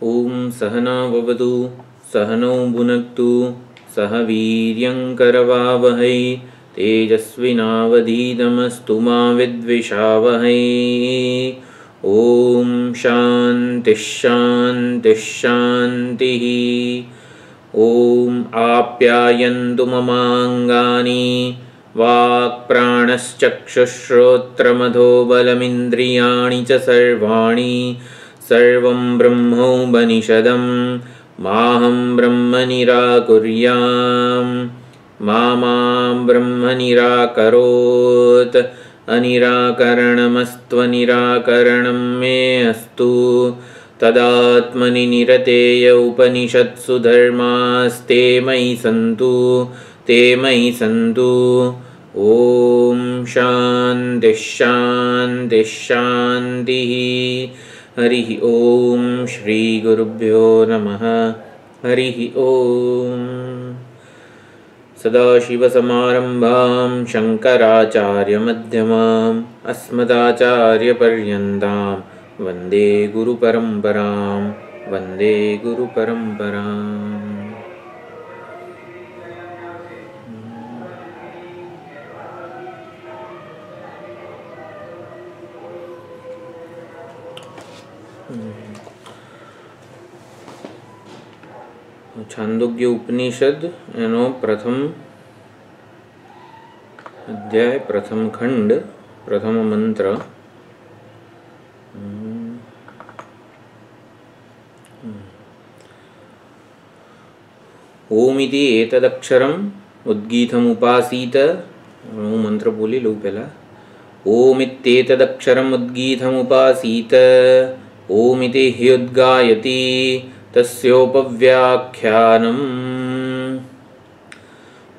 ओम सहना भवतु सहनौ भुनक्तु सह वीर्यं करवावहै तेजस्विनावधीतमस्तु मा विद्विषावहै। ओम शान्तिः शान्तिः शान्तिः। ओम आप्यायन्तु ममाङ्गानि वाक्प्राणश्चक्षुश्रोत्रमथो बलमिन्द्रियाणि च सर्वाणि सर्वं ब्रह्मोपनिषदं माहं ब्रह्म निराकुर्याम् मा ब्रह्म निराकरोत् अनिराकरणमस्त्वनिराकरणं मे अस्तु तदात्मनि निरतेय उपनिषत्सु धर्मास्ते मयि सन्तु ते मयि सन्तु। ओम शान्तिः शान्तिः शान्तिः। हरिः ओम श्री गुरुभ्यो नमः। हरिः ओम। सदाशिवसमारम्भां शङ्कराचार्यमध्यमाम् अस्मदाचार्यपर्यन्तां वन्दे गुरुपरम्परां वन्दे गुरुपरम्पराम्। छांदोग्य उपनिषद एनो प्रथम अध्याय प्रथम खंड प्रथम मंत्र। ओमिति एतदक्षरम् उद्गीतमुपासीत। હું મંત્ર બોલી લઉં પહેલા। ओमित्येतदक्षरम् उद्गीतमुपासीत ओमिति ह्युद्गायति तस्योपव्याख्यानम्।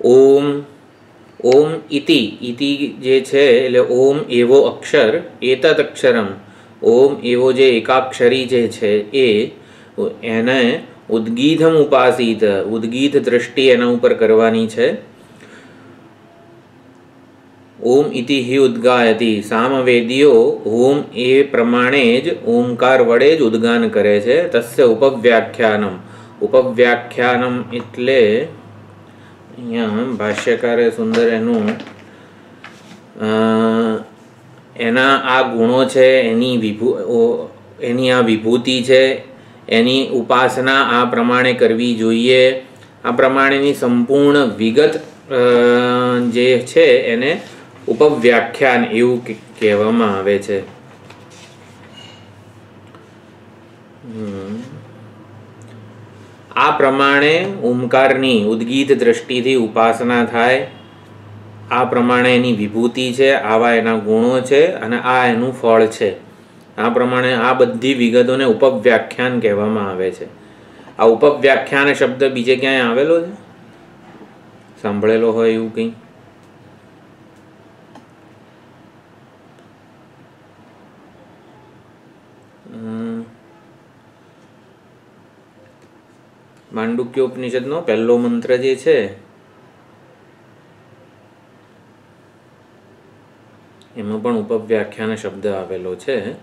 ओम ओम इति इति जे छे એટલે ओम एवो अक्षर एतद अक्षरम ओम एवो जे एकाक्षरी जे छे एने उद्गीतम उपासित उद्गीत दृष्टि एना उपर करवानी छे। ओम इति हि उद्गायति सामवेदीओ ओम ए प्रमाणे ज ओमकार वडे ज उद्गान करे छे। तस्य उपव्याख्यानम उपव्याख्यानम एटले अहींया भाष्यकारे सुंदर एनु एना आ गुणो छे एनी आ विभूति छे एनी उपासना आ प्रमाणे करवी जोईए। आ प्रमाणेनी संपूर्ण विगत जे छे एने उपव्याख्यान एवं कहेवामां आवे छे। आ प्रमाणे ओमकारनी उद्गीत दृष्टिथी उपासना थाय। आ प्रमाणे एनी विभूति छे आवा एना गुणो छे अने आ एनुं फळ छे। आ प्रमाणे आ बधी विगतोने उपव्याख्यान कहेवामां आवे छे। आ उपव्याख्यान शब्द बीजे क्यांय आवेलो छे? सांभळेलो होय एवुं कंई? मांडुक्योपनिषदनो पहलो मंत्र जे छे एमां पण उपव्याख्यान शब्द आवेलो छे।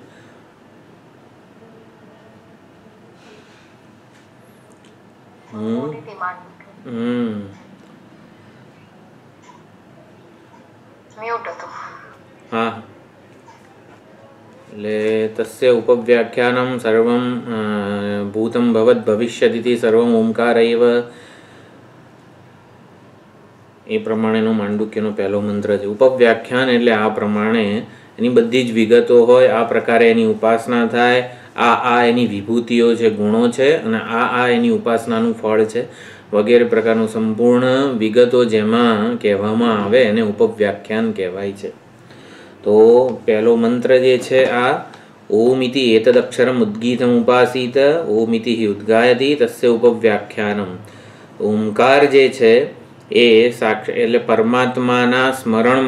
हाँ तस्य उपव्याख्यानं सर्वं भूतं भवत् भविष्यदिति सर्वं ओंकार एव। ए प्रमाणेनो मांडुक्यनो पहलो मंत्र छे। उपव्याख्यान एटले आ प्रमाणे एनी बधी ज विगतो होय आ प्रकारे एनी उपासना थाय। आ एनी विभूतिओ छे गुणो छे अने आ एनी उपासनानुं फळ छे वगैरे प्रकारनुं संपूर्ण विगतो जेमां कहेवामां आवे एने उपव्याख्यान कहेवाय छे। तो पहलो मंत्र जे छे आ ओमिति एतदक्षरम् उद्गीतमुपासीत ओमिति हि उद्गायति तस्य उपव्याख्यानम्। ओंकार जे छे ए साक्ष एटले परमात्माना स्मरण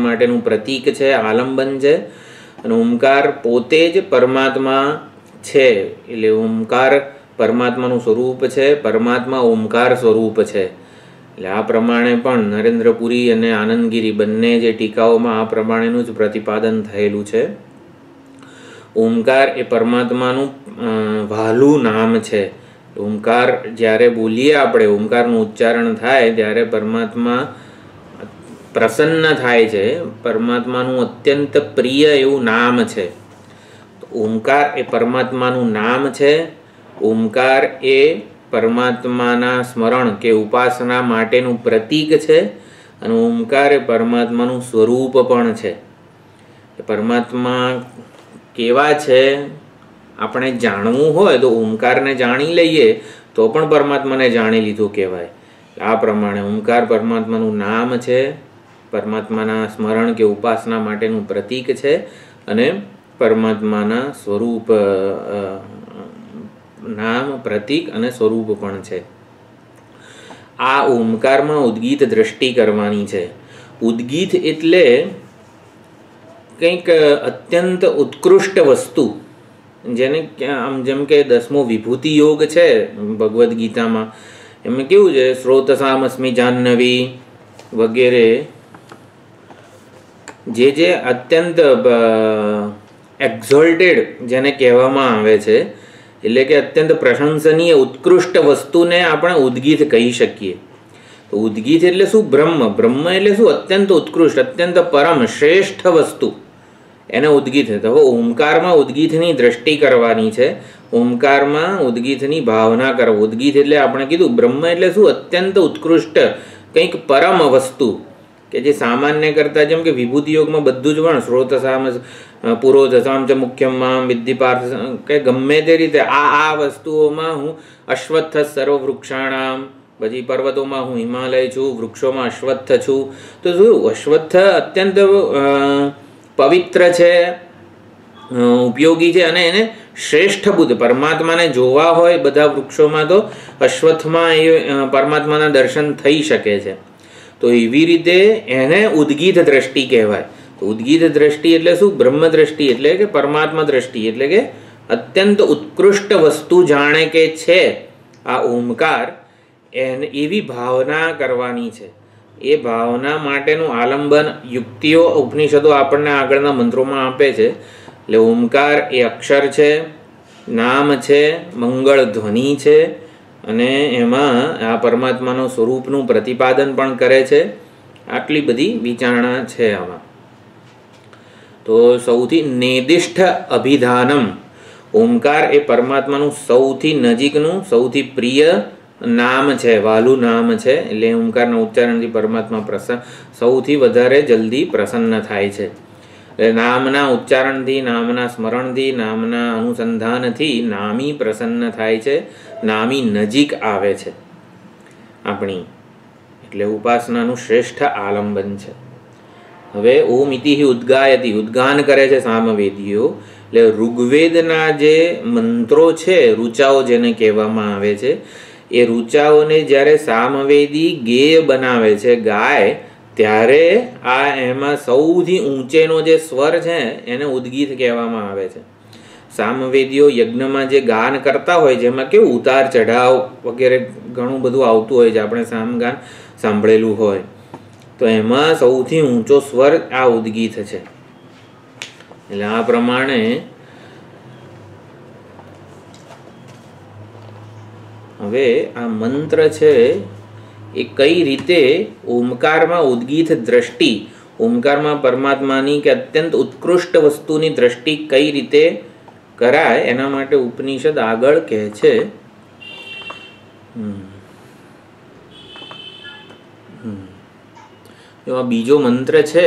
माटेनुं प्रतीक छे, आलंबन छे। अने ओंकार पोते ज परमात्मा छे एटले ओंकार परमात्मानुं स्वरूप छे, परमात्मा ओंकार स्वरूप छे। એટલે આ પ્રમાણે પણ નરેન્દ્રપુરી અને આનંદગીરી બંને જે ટીકાઓમાં આ પ્રમાણેનું જ પ્રતિપાદન થયેલું છે। ઓમકાર એ પરમાત્માનું વહાલું નામ છે. ઓમકાર જ્યારે બોલીએ આપણે, ઓમકારનું ઉચ્ચારણ થાય ત્યારે પરમાત્મા પ્રસન્ન થાય છે. પરમાત્માનું અત્યંત પ્રિય એવું નામ છે. ઓમકાર એ પરમાત્માનું નામ છે. ઓમકાર એ પરમાત્માના સ્મરણ કે ઉપાસના માટેનું પ્રતીક છે અને ઓમકાર એ પરમાત્માનું સ્વરૂપ પણ છે. પરમાત્મા કેવા છે આપણે જાણવું હોય તો ઓમકારને જાણી લઈએ તો પણ પરમાત્માને જાણી લીધું કહેવાય. આ પ્રમાણે ઓમકાર પરમાત્માનું નામ છે, પરમાત્માના સ્મરણ કે ઉપાસના માટેનું પ્રતીક છે અને પરમાત્માના સ્વરૂપ, નામ, પ્રતીક અને સ્વરૂપ પણ છે. આ ઓમકારમાં ઉદ્ગીત દ્રષ્ટિ કરવાની છે. ઉદ્ગીત એટલે કંઈક અત્યંત ઉત્કૃષ્ટ વસ્તુ, જેને આમ જેમ કે 10મો વિભૂતિ યોગ છે ભગવદ્ ગીતામાં, એમાં કેવું છે, શ્રોતસામસ્મિ જાહ્નવી વગેરે જે અત્યંત એક્ઝોલ્ટેડ જેને કહેવામાં આવે છે, એટલે કે અત્યંત પ્રશંસનીય ઉત્કૃષ્ટ વસ્તુને આપણે ઉદ્ગીત કહી શકીએ. તો ઉદ્ગીત એટલે શું? બ્રહ્મ. બ્રહ્મ એટલે શું? અત્યંત ઉત્કૃષ્ટ, અત્યંત પરમ શ્રેષ્ઠ વસ્તુ, એને ઉદ્ગીત. તો હવે ઓમકારમાં ઉદ્ગીતની દ્રષ્ટિ કરવાની છે. ઓમકારમાં ઉદ્ગીતની ભાવના કરો. ઉદ્ગીત એટલે આપણે કીધું બ્રહ્મ એટલે શું? અત્યંત ઉત્કૃષ્ટ કંઈક પરમ વસ્તુ કે જે સામાન્ય કરતાં, જેમ કે વિભૂતિ યોગમાં બધું જ પણ શ્રોતસામ પુરોધસામ ચ મુખ્યમ મામ વિદ્ધિ પાર્થ, કે ગમે તે રીતે આ વસ્તુઓમાં હું અશ્વત્થ સર્વ વૃક્ષાણામ, પછી પર્વતોમાં હું હિમાલય છું, વૃક્ષોમાં અશ્વત્થ છું. તો શું અશ્વત્થ અત્યંત પવિત્ર છે, ઉપયોગી છે અને એને શ્રેષ્ઠ બુદ્ધ પરમાત્માને જોવા હોય બધા વૃક્ષોમાં તો અશ્વત્થમાં એ પરમાત્માના દર્શન થઈ શકે છે. તો એવી રીતે એને ઉદ્ગીત દ્રષ્ટિ કહેવાય. તો ઉદ્ગીત દ્રષ્ટિ એટલે શું? બ્રહ્મ દ્રષ્ટિ એટલે કે પરમાત્મા દ્રષ્ટિ, એટલે કે અત્યંત ઉત્કૃષ્ટ વસ્તુ જાણે કે છે આ ઓમકાર, એને એવી ભાવના કરવાની છે. એ ભાવના માટેનું આલંબન યુક્તિઓ ઉપનિષદો આપણને આગળના મંત્રોમાં આપે છે. એટલે ઓમકાર એ અક્ષર છે, નામ છે, મંગળ ધ્વનિ છે અને એમાં આ પરમાત્માનું સ્વરૂપનું પ્રતિપાદન પણ કરે છે. આટલી બધી વિચારણા છે આમાં. તો સૌથી નિર્દિષ્ટ અભિધાનમ, ઓમકાર એ પરમાત્માનું સૌથી નજીકનું, સૌથી પ્રિય નામ છે, વહાલું નામ છે. એટલે ઓમકારના ઉચ્ચારણથી પરમાત્મા સૌથી વધારે જલ્દી પ્રસન્ન થાય છે. એટલે નામના ઉચ્ચારણથી, નામના સ્મરણથી, નામના અનુસંધાનથી નામી પ્રસન્ન થાય છે, નામી નજીક આવે છે આપણી. એટલે ઉપાસનાનું શ્રેષ્ઠ આલંબન છે. હવે ઓમ ઇતિ ઉદ્ગાયતિ, ઉદ્ગાન કરે છે સામવેદીઓ. એટલે ઋગ્વેદના જે મંત્રો છે, ઋચાઓ જેને કહેવામાં આવે છે, એ ઋચાઓને જ્યારે સામવેદી ગેય બનાવે છે, ગાય, ત્યારે આ એમાં સૌથી ઊંચેનો જે સ્વર છે એને ઉદ્ગીત કહેવામાં આવે છે. સામવેદીઓ યજ્ઞમાં જે ગાન કરતા હોય, જેમાં કેવું ઉતાર ચઢાવ વગેરે ઘણું બધું આવતું હોય છે, આપણે સામગાન સાંભળેલું હોય, તો એમાં સૌથી ઊંચો સ્વર આ ઉદ્ગીત છે. એટલે આ પ્રમાણે હવે આ મંત્ર છે એ કઈ રીતે ઓમકારમાં ઉદ્ગીત દ્રષ્ટિ, ઓમકારમાં પરમાત્માની કે અત્યંત ઉત્કૃષ્ટ વસ્તુની દ્રષ્ટિ કઈ રીતે કરાય, એના માટે ઉપનિષદ આગળ કહે છે. એમાં બીજો મંત્ર છે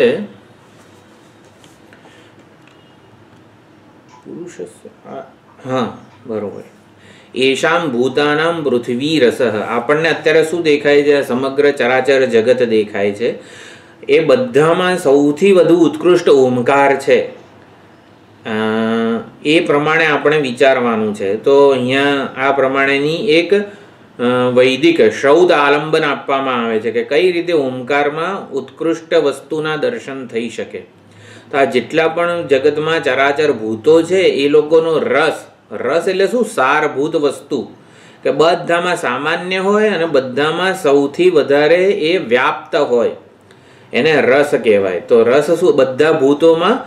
બરોબર, એશામ ભૂતાનામ પૃથ્વી રસઃ. આપણને અત્યારે શું દેખાય છે? સમગ્ર ચરાચર જગત દેખાય છે. એ બધામાં સૌથી વધુ ઉત્કૃષ્ટ ઓમકાર છે. એ પ્રમાણે આપણે વિચારવાનું છે. તો અહીંયા આ પ્રમાણેની એક વૈદિક શ્રૌત આલંબન આપવામાં આવે છે કે કઈ રીતે ઓમકારમાં ઉત્કૃષ્ટ વસ્તુના દર્શન થઈ શકે. તો આ જેટલા પણ જગતમાં ચરાચર ભૂતો છે એ લોકોનો રસ, રસ એટલે શું? સારભૂત વસ્તુ, કે બધામાં સામાન્ય હોય અને બધામાં સૌથી વધારે એ વ્યાપ્ત હોય, એને રસ કહેવાય. તો રસ શું? બધા ભૂતોમાં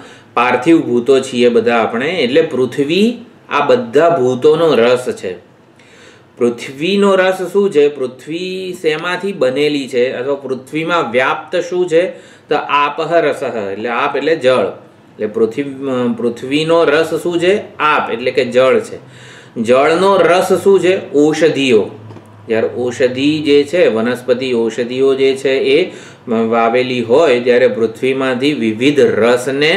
પાર્થિવ ભૂતો છીએ બધા આપણે, એટલે પૃથ્વી આ બધા ભૂતોનો રસ છે. પૃથ્વીનો રસ શું છે? પૃથ્વી શેમાંથી બનેલી છે અથવા પૃથ્વીમાં વ્યાપ્ત શું છે? તો આપહ રસઃ, એટલે આપ એટલે જળ. એટલે પૃથ્વીનો રસ શું છે? આપ એટલે કે જળ છે. જળનો રસ શું છે? ઔષધિઓ. જ્યારે ઔષધિ જે છે, વનસ્પતિ ઔષધિઓ જે છે એ વાવેલી હોય ત્યારે પૃથ્વીમાંથી વિવિધ રસને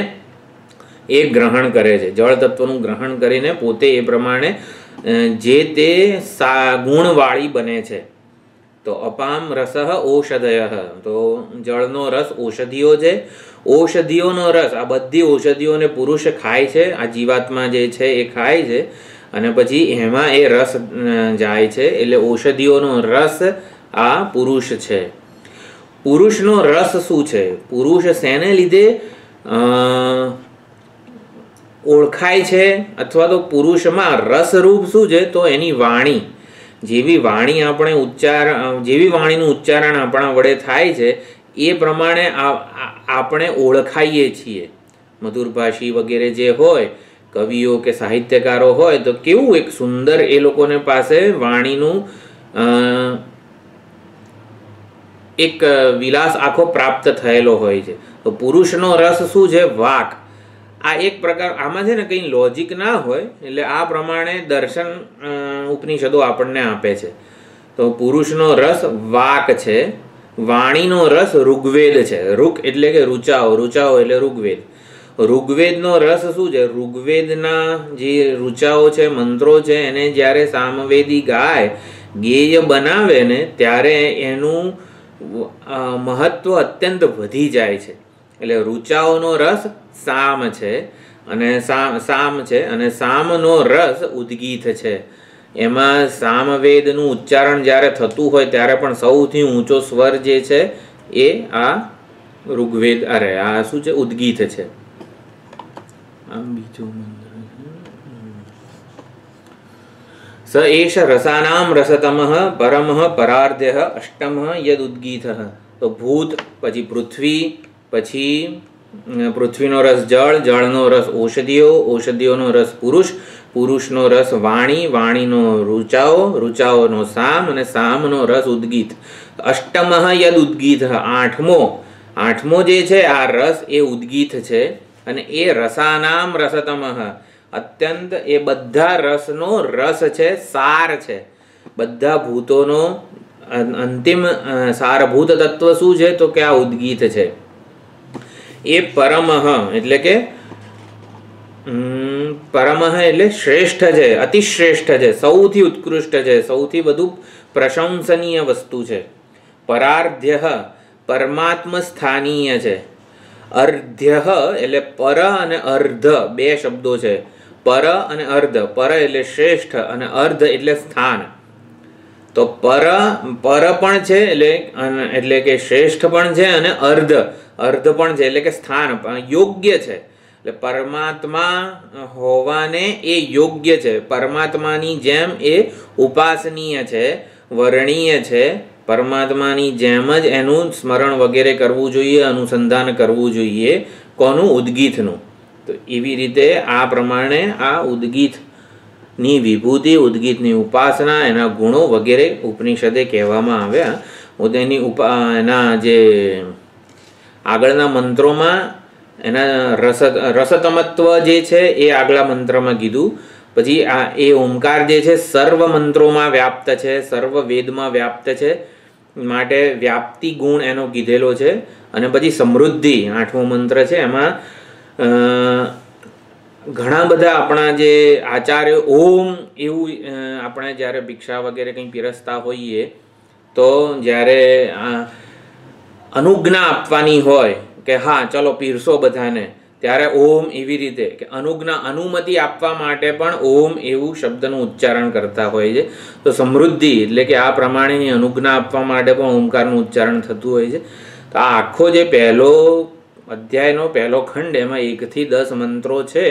એ ગ્રહણ કરે છે. જળ તત્વનું ગ્રહણ કરીને પોતે એ પ્રમાણે જે તે ગુણવાળી બને છે. તો અપામ રસઃ ઔષધયઃ, તો જળનો રસ ઔષધિઓ છે. ઔષધિઓનો રસ, આ બધી ઔષધિઓને પુરુષ ખાય છે, આ જીવાત્મા જે છે એ ખાય છે, અને પછી એમાં એ રસ જાય છે. એટલે ઔષધિઓનો રસ આ પુરુષ છે. પુરુષનો રસ શું છે? પુરુષ શેને લીધે ઓળખાય છે? અથવા તો પુરુષમાં રસરૂપ શું છે? તો એની વાણી. જેવી વાણી આપણે જેવી વાણીનું ઉચ્ચારણ આપણા વડે થાય છે એ પ્રમાણે આપણે ઓળખાઈએ છીએ. મધુરભાષી વગેરે જે હોય, કવિઓ કે સાહિત્યકારો હોય, તો કેવું એક સુંદર એ લોકોને પાસે વાણીનું એક વિલાસ આખો પ્રાપ્ત થયેલો હોય છે. તો પુરુષનો રસ શું છે? વાક. આ એક પ્રકાર, આમાં છે ને કંઈ લોજિક ના હોય, એટલે આ પ્રમાણે દર્શન ઉપનિષદો આપણને આપે છે. તો પુરુષનો રસ વાક છે. વાણીનો રસ ઋગ્વેદ છે. ઋક એટલે કે ઋચાઓ, ઋચાઓ એટલે ઋગ્વેદ. ઋગ્વેદનો રસ શું છે? ઋગ્વેદના જે ઋચાઓ છે, મંત્રો છે, એને જ્યારે સામવેદી ગાય, ગેય બનાવે ને ત્યારે એનું મહત્વ અત્યંત વધી જાય છે. એટલે ઋચાઓનો રસ સામ છે, અને સામ છે, અને સામનો રસ ઉદ્ગીત છે. એમાં સામવેદનું ઉચ્ચારણ જ્યારે થતું હોય ત્યારે પણ સૌથી ઊંચો સ્વર જે છે એ આ ઋગ્વેદ આ શું છે? ઉદ્ગીત છે. આમ બીજો મંત્ર સ એષ રસાનામ રસતમઃ પરમઃ પરાર્ધ્યઃ અષ્ટમઃ યદ ઉદ્ગીતઃ. તો ભૂત, પછી પૃથ્વી, પછી પૃથ્વીનો રસ જળ, જળનો રસ ઔષધિઓ, ઔષધિઓનો રસ પુરુષ, પુરુષનો રસ વાણી, વાણીનો ઋચાઓ, ઋચાઓનો સામ, અને સામનો રસ ઉદ્ગીત. અષ્ટમઃ યદ ઉદ્ગીત, આઠમો જે છે આ રસ એ ઉદ્ગીત છે. અને એ રસાનામ રસતમઃ, અત્યંત એ બધા રસનો રસ છે, સાર છે. બધા ભૂતોનો અંતિમ સારભૂત તત્વ શું છે? તો કે આ ઉદ્ગીત છે. એ પરમઃ એટલે કે પરમઃ એટલે શ્રેષ્ઠ છે, અતિશ્રેષ્ઠ છે, સૌથી ઉત્કૃષ્ટ છે, સૌથી વધુ પ્રશંસનીય વસ્તુ છે. પરાર્ધ્ય પરમાત્મ સ્થાનીય છે. અર્ધ્ય એટલે પર અને અર્ધ બે શબ્દો છે. પર અને અર્ધ. પર એટલે શ્રેષ્ઠ અને અર્ધ એટલે સ્થાન. તો પર પણ છે એટલે કે શ્રેષ્ઠ પણ છે, અને અર્ધ પણ છે એટલે કે સ્થાન યોગ્ય છે. એટલે પરમાત્મા હોવાને એ યોગ્ય છે. પરમાત્માની જેમ એ ઉપાસનીય છે, વર્ણનીય છે. પરમાત્માની જેમ જ એનું સ્મરણ વગેરે કરવું જોઈએ, અનુસંધાન કરવું જોઈએ. કોનું? ઉદ્ગીતનું. તો એવી રીતે આ પ્રમાણે આ ઉદ્ગીતની વિભૂતિ, ઉદ્ગીતની ઉપાસના, એના ગુણો વગેરે ઉપનિષદે કહેવામાં આવ્યા. એના જે આગળના મંત્રોમાં એના રસતમત્વ જે છે એ આગલા મંત્રમાં કીધું. પછી આ એ ઓમકાર જે છે સર્વ મંત્રોમાં વ્યાપ્ત છે, સર્વ વેદમાં વ્યાપ્ત છે, માટે વ્યાપ્તિ ગુણ એનો કીધેલો છે. અને પછી સમૃદ્ધિ 8મો મંત્ર છે, એમાં ઘણા બધા આપણા જે આચાર્યો ઓમ એવું આપણે જ્યારે ભિક્ષા વગેરે કંઈ પીરસતા હોઈએ તો જ્યારે અનુજ્ઞા આપવાની હોય કે હા ચલો પીરસો બધાને, ત્યારે ઓમ એવી રીતે કે અનુમતિ આપવા માટે પણ ઓમ એવું શબ્દનું ઉચ્ચારણ કરતા હોય છે. તો સમૃદ્ધિ એટલે કે આ પ્રમાણેની અનુજ્ઞા આપવા માટે પણ ઓમકારનું ઉચ્ચારણ થતું હોય છે. તો આ આખો જે પહેલો અધ્યાયનો પહેલો ખંડ, એમાં 1 થી 10 મંત્રો છે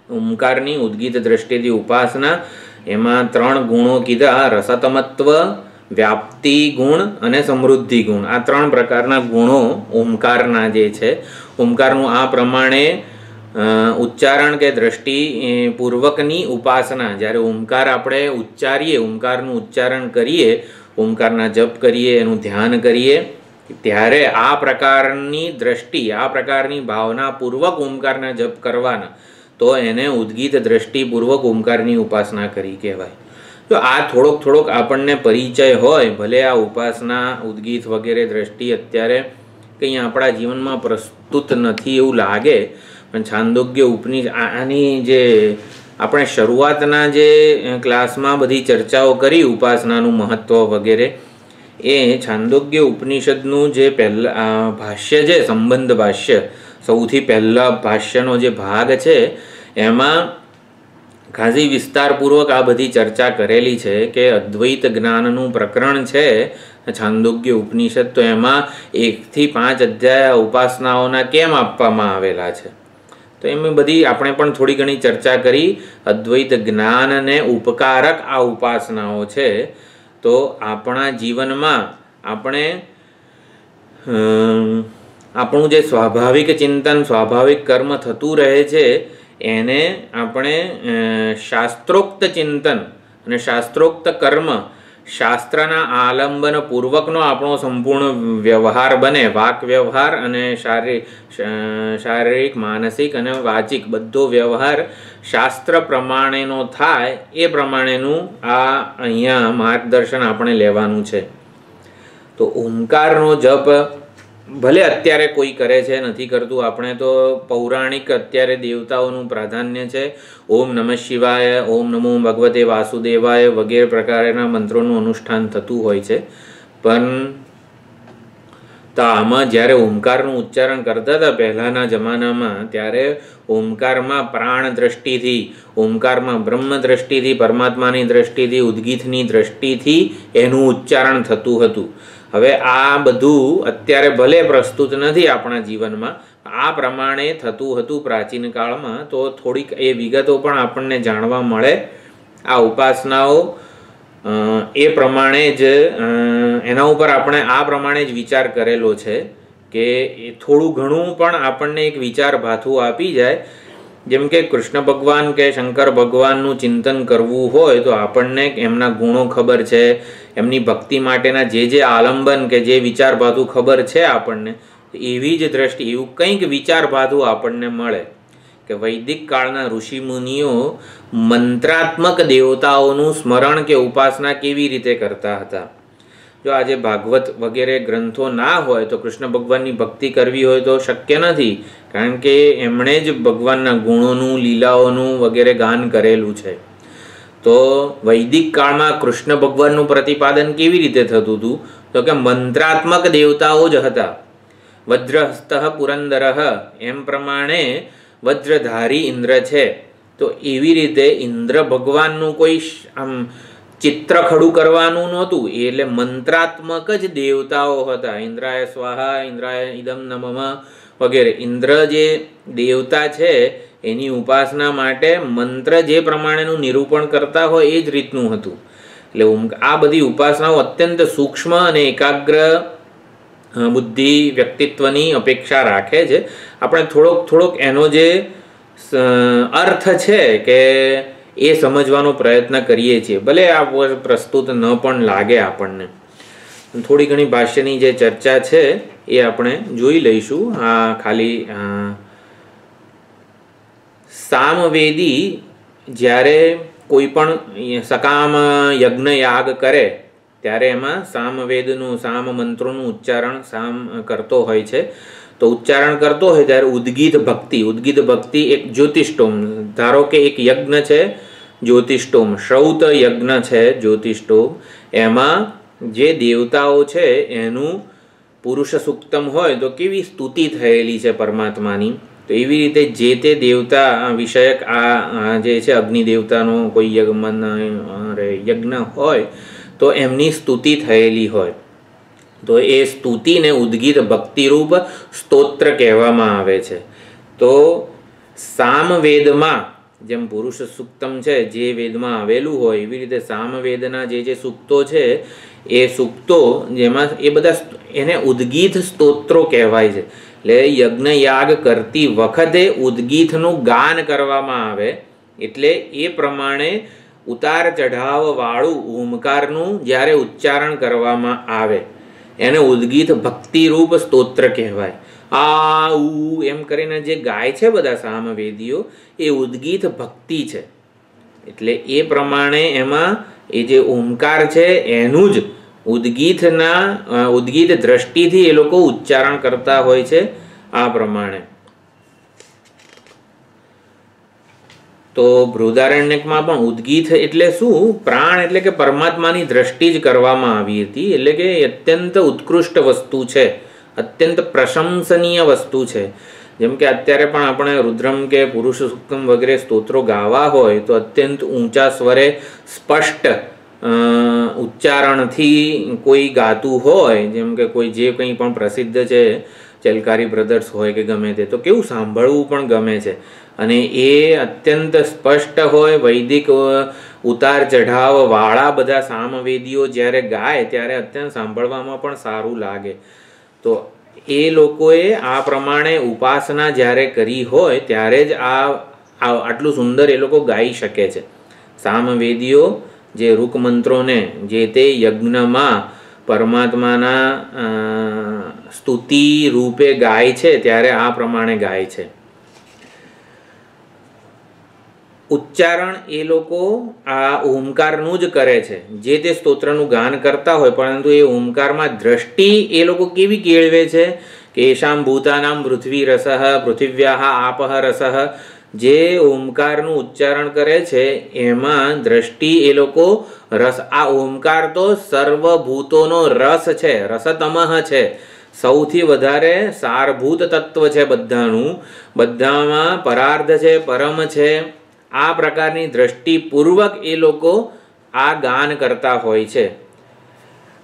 ઓમકારની ઉદ્ગીત દ્રષ્ટિથી ઉપાસના. એમાં 3 ગુણો કીધા, રસતમત્વ, વ્યાપ્તિ ગુણ અને સમૃદ્ધિ ગુણ. આ 3 પ્રકારના ગુણો ઓમકારના જે છે. ઓમકારનું આ પ્રમાણે ઉચ્ચારણ કે દ્રષ્ટિ પૂર્વકની ઉપાસના, જ્યારે ઓમકાર આપણે ઉચ્ચારીએ, ઓમકારનું ઉચ્ચારણ કરીએ, ઓમકારના જપ કરીએ, એનું ધ્યાન કરીએ, ત્યારે આ પ્રકારની દ્રષ્ટિ, આ પ્રકારની ભાવનાપૂર્વક ઓમકારના જપ કરવાના, તો એને ઉદ્ગીત દ્રષ્ટિપૂર્વક ઓમકારની ઉપાસના કરી કહેવાય. તો આ થોડોક આપણને પરિચય હોય, ભલે આ ઉપાસના ઉદ્ગીત વગેરે દ્રષ્ટિ અત્યારે કંઈ આપણા જીવનમાં પ્રસ્તુત નથી એવું લાગે, પણ છાંદોગ્ય ઉપનિષદ આની જે આપણે શરૂઆતના જે ક્લાસમાં બધી ચર્ચાઓ કરી ઉપાસનાનું મહત્ત્વ વગેરે, એ છાંદોગ્ય ઉપનિષદનું જે ભાષ્ય છે, સંબંધ ભાષ્ય, સૌથી પહેલા ભાષ્યનો જે ભાગ છે, એમાં ખાસી વિસ્તારપૂર્વક આ બધી ચર્ચા કરેલી છે કે અદ્વૈત જ્ઞાનનું પ્રકરણ છે છાંદોગ્ય ઉપનિષદ, તો એમાં 1 થી 5 અધ્યાય ઉપાસનાઓના કેમ આપવામાં આવેલા છે. તો એમ બધી આપણે પણ થોડી ઘણી ચર્ચા કરી. અદ્વૈત જ્ઞાનને ઉપકારક આ ઉપાસનાઓ છે. તો આપણા જીવનમાં આપણે આપણું જે સ્વાભાવિક ચિંતન, સ્વાભાવિક કર્મ થતું રહે છે, એને આપણે શાસ્ત્રોક્ત ચિંતન અને શાસ્ત્રોક્ત કર્મ, શાસ્ત્રના આલંબન પૂર્વકનો આપણો સંપૂર્ણ વ્યવહાર બને, વાક વ્યવહાર અને શારીરિક, માનસિક અને વાચિક બધો વ્યવહાર શાસ્ત્ર પ્રમાણેનો થાય, એ પ્રમાણેનું આ અહીંયા માર્ગદર્શન આપણે લેવાનું છે. તો ઓમકારનો જપ ભલે અત્યારે કોઈ કરે છે, નથી કરતું, આપણે તો પૌરાણિક અત્યારે દેવતાઓનું પ્રાધાન્ય છે. ઓમ નમઃ શિવાય, ઓમ નમો ભગવતે વાસુદેવાય વગેરે પ્રકારના મંત્રોનું અનુષ્ઠાન થતું હોય છે. પણ તો આમાં જ્યારે ઓમકારનું ઉચ્ચારણ કરતા હતા પહેલાંના જમાનામાં, ત્યારે ઓમકારમાં પ્રાણ દ્રષ્ટિથી, ઓમકારમાં બ્રહ્મ દ્રષ્ટિથી, પરમાત્માની દ્રષ્ટિથી, ઉદ્ગીતની દ્રષ્ટિથી એનું ઉચ્ચારણ થતું હતું. હવે આ બધું અત્યારે ભલે પ્રસ્તુત નથી આપણા જીવનમાં, આ પ્રમાણે થતું હતું પ્રાચીન કાળમાં. તો થોડીક એ વિગતો પણ આપણને જાણવા મળે. આ ઉપાસનાઓ એ પ્રમાણે જ એના ઉપર આપણે આ પ્રમાણે જ વિચાર કરેલો છે કે એ થોડું ઘણું પણ આપણને એક વિચાર ભાથું આપી જાય. જેમ કે કૃષ્ણ ભગવાન કે શંકર ભગવાનનું ચિંતન કરવું હોય તો આપણને એમના ગુણો ખબર છે, એમની ભક્તિ માટેના જે આલંબન કે જે વિચાર ભાથું ખબર છે આપણને, એવી જ દ્રષ્ટિ એવું કંઈક વિચાર ભાથું આપણને મળે કે વૈદિક કાળના ઋષિ મુનિઓ મંત્રાત્મક દેવતાઓનું સ્મરણ કે ઉપાસના કેવી રીતે કરતા હતા. જો આજે ભાગવત વગેરે ગ્રંથો ના હોય તો કૃષ્ણ ભગવાનની ભક્તિ કરવી હોય તો શક્ય નથી, કારણ કે એમણે જ ભગવાનના ગુણોનું, લીલાઓનું વગેરે ગાન કરેલું છે. તો વૈદિક કાળમાં કૃષ્ણ ભગવાનનું પ્રતિપાદન કેવી રીતે થતું હતું? તો કે મંત્રાત્મક દેવતાઓ જ હતા. વજ્રહસ્ત પુરંદરઃ, એમ પ્રમાણે વજ્રધારી ઇન્દ્ર છે. તો એવી રીતે ઇન્દ્ર ભગવાનનું કોઈ આમ ચિત્ર ખડું કરવાનું નહોતું, એટલે મંત્રાત્મક જ દેવતાઓ હતા. ઇન્દ્રાય સ્વાહા, ઇન્દ્રાય ઇદમ નમઃ વગેરે. ઇન્દ્ર જે દેવતા છે એની ઉપાસના માટે મંત્ર જે પ્રમાણેનું નિરૂપણ કરતા હોય એ જ રીતનું હતું. એટલે આ બધી ઉપાસનાઓ અત્યંત સૂક્ષ્મ અને એકાગ્ર બુદ્ધિ વ્યક્તિત્વની અપેક્ષા રાખે છે. આપણે થોડોક એનો જે અર્થ છે કે એ સમજવાનો પ્રયત્ન કરીએ છીએ, ભલે આ પ્રસ્તુત ન પણ લાગે આપણને. થોડી ઘણી ભાષ્યની જે ચર્ચા છે એ આપણે જોઈ લઈશું. આ ખાલી સામવેદી જ્યારે કોઈ પણ સકામ યજ્ઞ યાગ કરે ત્યારે એમાં સામવેદનું, સામ મંત્રોનું ઉચ્ચારણ સામ કરતો હોય છે. તો ઉચ્ચારણ કરતો હોય ત્યારે ઉદ્ગીત ભક્તિ એક જ્યોતિષ્ટોમ, ધારો કે એક યજ્ઞ છે જ્યોતિષ્ટોમ, શ્રૌત યજ્ઞ છે જ્યોતિષ્ટોમ, એમાં જે દેવતાઓ છે એનું પુરુષ સૂક્તમ હોય તો કેવી સ્તુતિ થયેલી છે પરમાત્માની, તો એવી રીતે જે તે દેવતા વિષયક આ જે છે અગ્નિ દેવતાનો કોઈ યજ્ઞ હોય તો એમની સ્તુતિ થયેલી હોય. તો એ સ્તુતિને ઉદ્ગીત ભક્તિરૂપ સ્તોત્ર કહેવામાં આવે છે. તો સામવેદમાં જેમ પુરુષ સૂક્તમ છે જે વેદમાં આવેલું હોય એવી રીતે સામવેદના જે સૂક્તો છે એ સૂક્તો જેમાં એ બધા એને ઉદ્ગીત સ્તોત્રો કહેવાય છે. એટલે યજ્ઞ યાગ કરતી વખતે ઉદ્ગીતનું ગાન કરવામાં આવે એટલે એ પ્રમાણે ઉતાર ચઢાવ વાળું ઓમકારનું જ્યારે ઉચ્ચારણ કરવામાં આવે એને ઉદ્ગીત ભક્તિરૂપ સ્તોત્ર કહેવાય. આ ઉ એમ કરીને જે ગાય છે બધા સામવેદીઓ એ ઉદ્ગીત ભક્તિ છે. એટલે એ પ્રમાણે એમાં એ જે ઓમકાર છે એનું જ ઉદ્ગીત દ્રષ્ટિથી એ લોકો ઉચ્ચારણ કરતા હોય છે આ પ્રમાણે. તો બૃહદારણ્યકમાં પણ ઉદ્ગીત એટલે શું? પ્રાણ એટલે કે પરમાત્માની દ્રષ્ટિ જ કરવામાં આવી હતી. એટલે કે અત્યંત ઉત્કૃષ્ટ વસ્તુ છે, અત્યંત પ્રશંસનીય વસ્તુ છે. જેમ કે અત્યારે પણ આપણે રુદ્રમ કે પુરુષ સૂક્તમ વગેરે સ્તોત્રો ગાવા હોય તો અત્યંત ઊંચા સ્વરે સ્પષ્ટ ઉચ્ચારણથી કોઈ ગાતું હોય, જેમ કે કોઈ જે કંઈ પણ પ્રસિદ્ધ છે ચલકારી બ્રધર્સ હોય કે ગમે તે, તો કેવું સાંભળવું પણ ગમે છે. અને એ અત્યંત સ્પષ્ટ હોય, વૈદિક ઉતાર ચઢાવ વાળા બધા સામવેદીઓ જ્યારે ગાય ત્યારે અત્યંત સાંભળવામાં પણ સારું લાગે. તો એ લોકોએ આ પ્રમાણે ઉપાસના જ્યારે કરી હોય ત્યારે જ આટલું સુંદર એ લોકો ગાઈ શકે છે. સામવેદીઓ જે રૂક મંત્રોને જે તે યજ્ઞમાં પરમાત્માના સ્તુતિ રૂપે ગાય છે ત્યારે આ પ્રમાણે ગાય છે. ઉચ્ચારણ એ લોકો આ ઓમકારનું જ કરે છે જે તે સ્તોત્રનું ગાન કરતા હોય, પરંતુ એ ઓમકારમાં દ્રષ્ટિ એ લોકો કેવી કેળવે છે કે એશામ ભૂતાનામ પૃથ્વી રસઃ પૃથિવ્યાહ આપઃ રસઃ. જે ઓમકારનું ઉચ્ચારણ કરે છે એમાં દ્રષ્ટિ એ લોકો રસ, આ ઓમકાર તો સર્વભૂતોનો રસ છે, રસતમઃ છે, સૌથી વધારે સારભૂત તત્વ છે બધાનું, બધામાં પરાર્ધ છે, પરમ છે. આ પ્રકારની દ્રષ્ટિપૂર્વક એ લોકો આ ગાન કરતા હોય છે.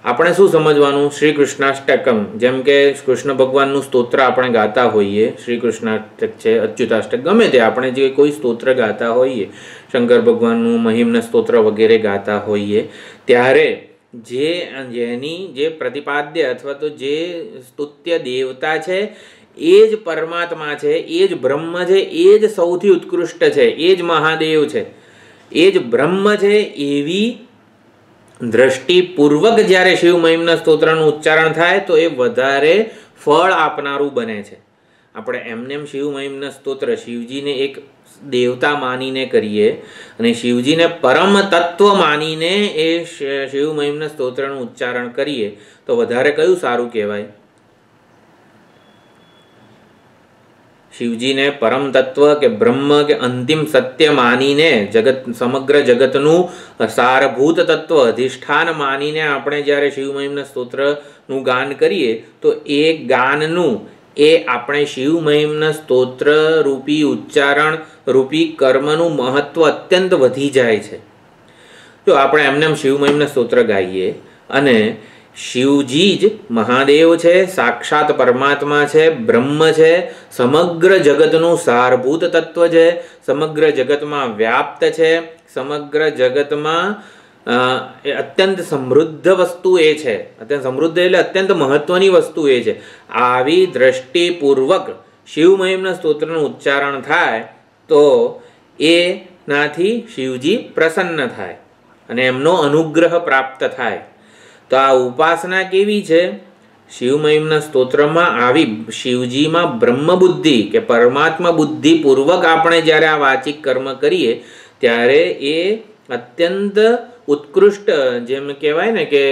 આપણે શું સમજવાનું? શ્રી કૃષ્ણાષ્ટકમ, જેમ કે કૃષ્ણ ભગવાનનું સ્તોત્ર આપણે ગાતા હોઈએ, શ્રી કૃષ્ણાષ્ટક છે, અચ્યુતાષ્ટક, ગમે તે આપણે જે કોઈ સ્તોત્ર ગાતા હોઈએ, શંકર ભગવાનનું મહિમ્ન સ્તોત્ર વગેરે ગાતા હોઈએ, ત્યારે જેની જે પ્રતિપાદ્ય અથવા તો જે સ્તુત્ય દેવતા છે એ જ પરમાત્મા છે, એ જ બ્રહ્મ છે, એ જ સૌથી ઉત્કૃષ્ટ છે, એ જ મહાદેવ છે, એ જ બ્રહ્મ છે. એવી દ્રષ્ટિપૂર્વક જ્યારે શિવ મહિમ્ન સ્તોત્રનું ઉચ્ચારણ થાય તો એ વધારે ફળ આપનારું બને છે. આપણે એમનેમ શિવ મહિમ્ન સ્તોત્ર શિવજીને એક દેવતા માનીને કરીએ અને શિવજીને પરમ તત્વ માનીને એ શિવ મહિમ્ન સ્તોત્રનું ઉચ્ચારણ કરીએ તો વધારે કયું સારું કહેવાય? શિવજીને પરમ તત્વ કે બ્રહ્મ કે અંતિમ સત્ય માનીને સમગ્ર જગતનું સારભૂત તત્વ અધિષ્ઠાન માનીને આપણે જ્યારે શિવ મહિમ્ન સ્તોત્રનું ગાન કરીએ તો એ ગાનનું એ આપણે શિવ મહિમ્ન સ્તોત્ર રૂપી ઉચ્ચારણ રૂપી કર્મનું મહત્વ અત્યંત વધી જાય છે. જો આપણે એમનેમ શિવ મહિમ્ન સ્તોત્ર ગાઈએ અને શિવજી જ મહાદેવ છે, સાક્ષાત પરમાત્મા છે, બ્રહ્મ છે, સમગ્ર જગતનું સારભૂત તત્વ છે, સમગ્ર જગતમાં વ્યાપ્ત છે, સમગ્ર જગતમાં અત્યંત સમૃદ્ધ વસ્તુ એ છે, અત્યંત સમૃદ્ધ એટલે અત્યંત મહત્વની વસ્તુ એ છે. આવી દ્રષ્ટિપૂર્વક શિવ મહિમ્ન સ્તોત્રનું ઉચ્ચારણ થાય તો એનાથી શિવજી પ્રસન્ન થાય અને એમનો અનુગ્રહ પ્રાપ્ત થાય. તો આ ઉપાસના કેવી છે? શિવ મહિમ્ન સ્તોત્રમાં આવી શિવજીમાં બ્રહ્મ બુદ્ધિ કે પરમાત્મા બુદ્ધિપૂર્વક આપણે જ્યારે આ વાચિક કર્મ કરીએ ત્યારે એ અત્યંત ઉત્કૃષ્ટ, જેમ કહેવાય ને કે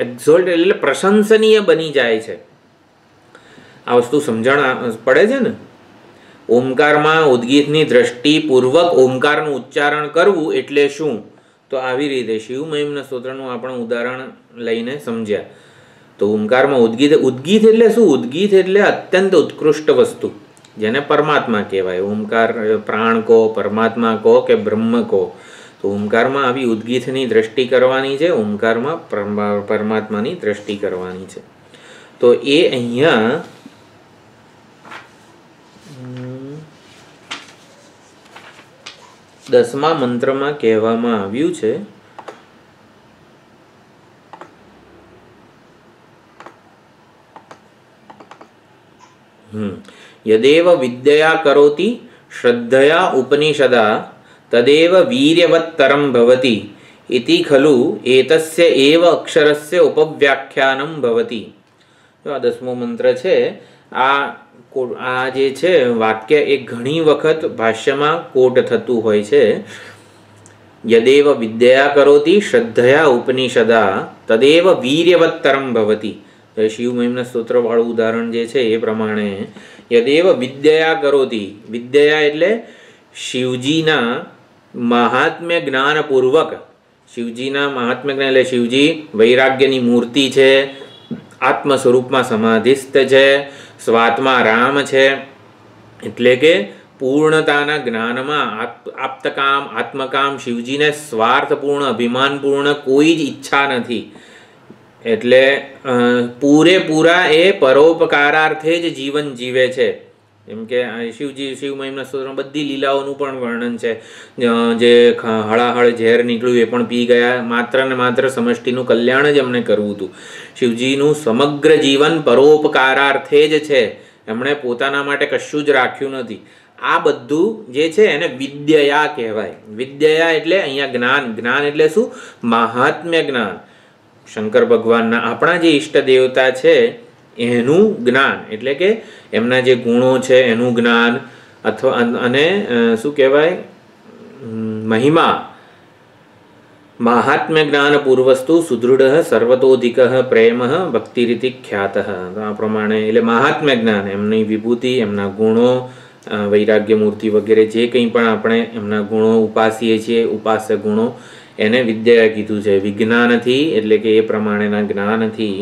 એક્ઝોલ્ટ એટલે પ્રશંસનીય બની જાય છે. આ વસ્તુ સમજણ પડે છે ને? ઓમકારમાં ઉદ્ગીતની દ્રષ્ટિપૂર્વક ઓમકારનું ઉચ્ચારણ કરવું એટલે શું? તો આવી રીતે શિવ મહિમ્ન સ્તોત્રનું આપણે ઉદાહરણ લઈને સમજ્યા. તો ઓમકારમાં ઉદ્ગીત એટલે શું? ઉદ્ગીત એટલે અત્યંત ઉત્કૃષ્ટ વસ્તુ જેને પરમાત્મા કહેવાય. ઓમકાર પ્રાણ કહો, પરમાત્મા કહો કે બ્રહ્મ કહો. તો ઓમકારમાં આવી ઉદ્ગીતની દ્રષ્ટિ કરવાની છે, ઓમકારમાં પરમાત્માની દ્રષ્ટિ કરવાની છે. તો એ અહીંયા 10મા મંત્રમાં કહેવામાં આવ્યું છે યદેવ વિદ્યયા કરોતિ શ્રદ્ધયા ઉપનિષદા તદેવ વીર્યવત્તરમ ભવતિ ઇતિ ખલુ એતસ્ય એવ અક્ષરસ્ય ઉપવ્યાખ્યાનમ ભવતિ. જો આ 10મો મંત્ર છે, આ જે છે વાક્ય એ ઘણી વખત ભાષ્યમાં કોટ થતું હોય છે. યદેવ વિદ્યયા કરોતિ શ્રદ્ધયા ઉપનિષદા તદેવ વીર્યવત્તરમ ભવતિ. શિવ મહિમના સ્તોત્ર વાળું ઉદાહરણ જે છે એ પ્રમાણે યદેવ વિદ્યયા કરોતિ, વિદ્યયા એટલે શિવજીના મહાત્મ્ય જ્ઞાનપૂર્વક, શિવજીના મહાત્મ્ય જ્ઞાન એટલે શિવજી વૈરાગ્યની મૂર્તિ છે, આત્મ સ્વરૂપમાં સમાધિસ્થ છે, સ્વાત્મા રામ છે, એટલે કે પૂર્ણતાના જ્ઞાનમાં આપ્તકામ આત્મકામ શિવજીને સ્વાર્થપૂર્ણ અભિમાનપૂર્ણ કોઈ જ ઈચ્છા નથી. એટલે પૂરેપૂરા એ પરોપકારાર્થે જ જીવન જીવે છે. એમ કે શિવ મહિમના સ્તોત્રમાં બધી લીલાઓનું પણ વર્ણન છે. જે હળાહળ ઝેર નીકળ્યું એ પણ પી ગયા, માત્ર ને માત્ર સમષ્ટિનું કલ્યાણ જ એમણે કરવું હતું. શિવજીનું સમગ્ર જીવન પરોપકારાર્થે જ છે, એમણે પોતાના માટે કશું જ રાખ્યું નથી. આ બધું જે છે એને વિદ્યયા કહેવાય. વિદ્યયા એટલે અહીંયા જ્ઞાન, જ્ઞાન એટલે શું? મહાત્મ્ય જ્ઞાન. શંકર ભગવાનના આપણા જે ઈષ્ટ દેવતા છે એનું જ્ઞાન, એટલે કે એમના જે ગુણો છે એનું જ્ઞાન, અથવા અને શું કહેવાય મહિમા, મહાત્મ્ય જ્ઞાન પૂર્વસ્તુ સુદૃઢ સર્વતોધિક પ્રેમ ભક્તિરીતિ ખ્યાત. આ પ્રમાણે એટલે મહાત્મ્ય જ્ઞાન, એમની વિભૂતિ, એમના ગુણો, વૈરાગ્ય મૂર્તિ વગેરે જે કંઈ પણ આપણે એમના ગુણો ઉપાસીએ છીએ, ઉપાસ્ય ગુણો, એને વિદ્યા કીધું છે. વિજ્ઞાનથી એટલે કે એ પ્રમાણેના જ્ઞાનથી,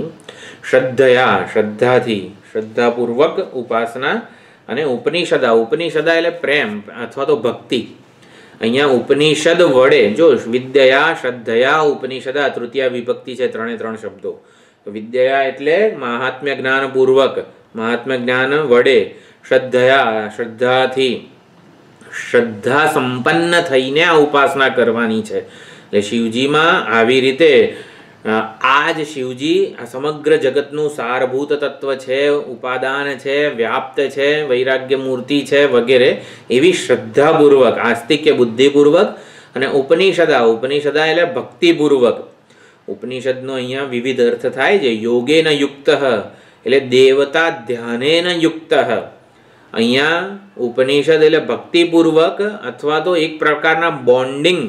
શ્રદ્ધયા શ્રદ્ધાથી, શ્રદ્ધાપૂર્વક ઉપાસના, અને ઉપનિષદા, ઉપનિષદા એટલે પ્રેમ અથવા તો ભક્તિ. અહીંયા ઉપનિષદ વડે, જો વિદ્યા શ્રદ્ધયા ઉપનિષદા તૃતીયા વિભક્તિ છે, 3 શબ્દો. વિદ્યા એટલે મહાત્મ્ય જ્ઞાનપૂર્વક, મહાત્મ્ય જ્ઞાન વડે, શ્રદ્ધયા શ્રદ્ધાથી, શ્રદ્ધા સંપન્ન થઈને આ ઉપાસના કરવાની છે. એટલે શિવજીમાં આવી રીતે આ જ શિવજી આ સમગ્ર જગતનું સારભૂત તત્વ છે, ઉપાદાન છે, વ્યાપ્ત છે, વૈરાગ્ય મૂર્તિ છે વગેરે, એવી શ્રદ્ધાપૂર્વક, આસ્તિક્ય બુદ્ધિપૂર્વક, અને ઉપનિષદા, ઉપનિષદા એટલે ભક્તિપૂર્વક. ઉપનિષદનો અહીંયા વિવિધ અર્થ થાય છે. યોગેન યુક્ત એટલે દેવતા ધ્યાનેન યુક્ત. અહીંયા ઉપનિષદ એટલે ભક્તિપૂર્વક અથવા તો એક પ્રકારના બોન્ડિંગ,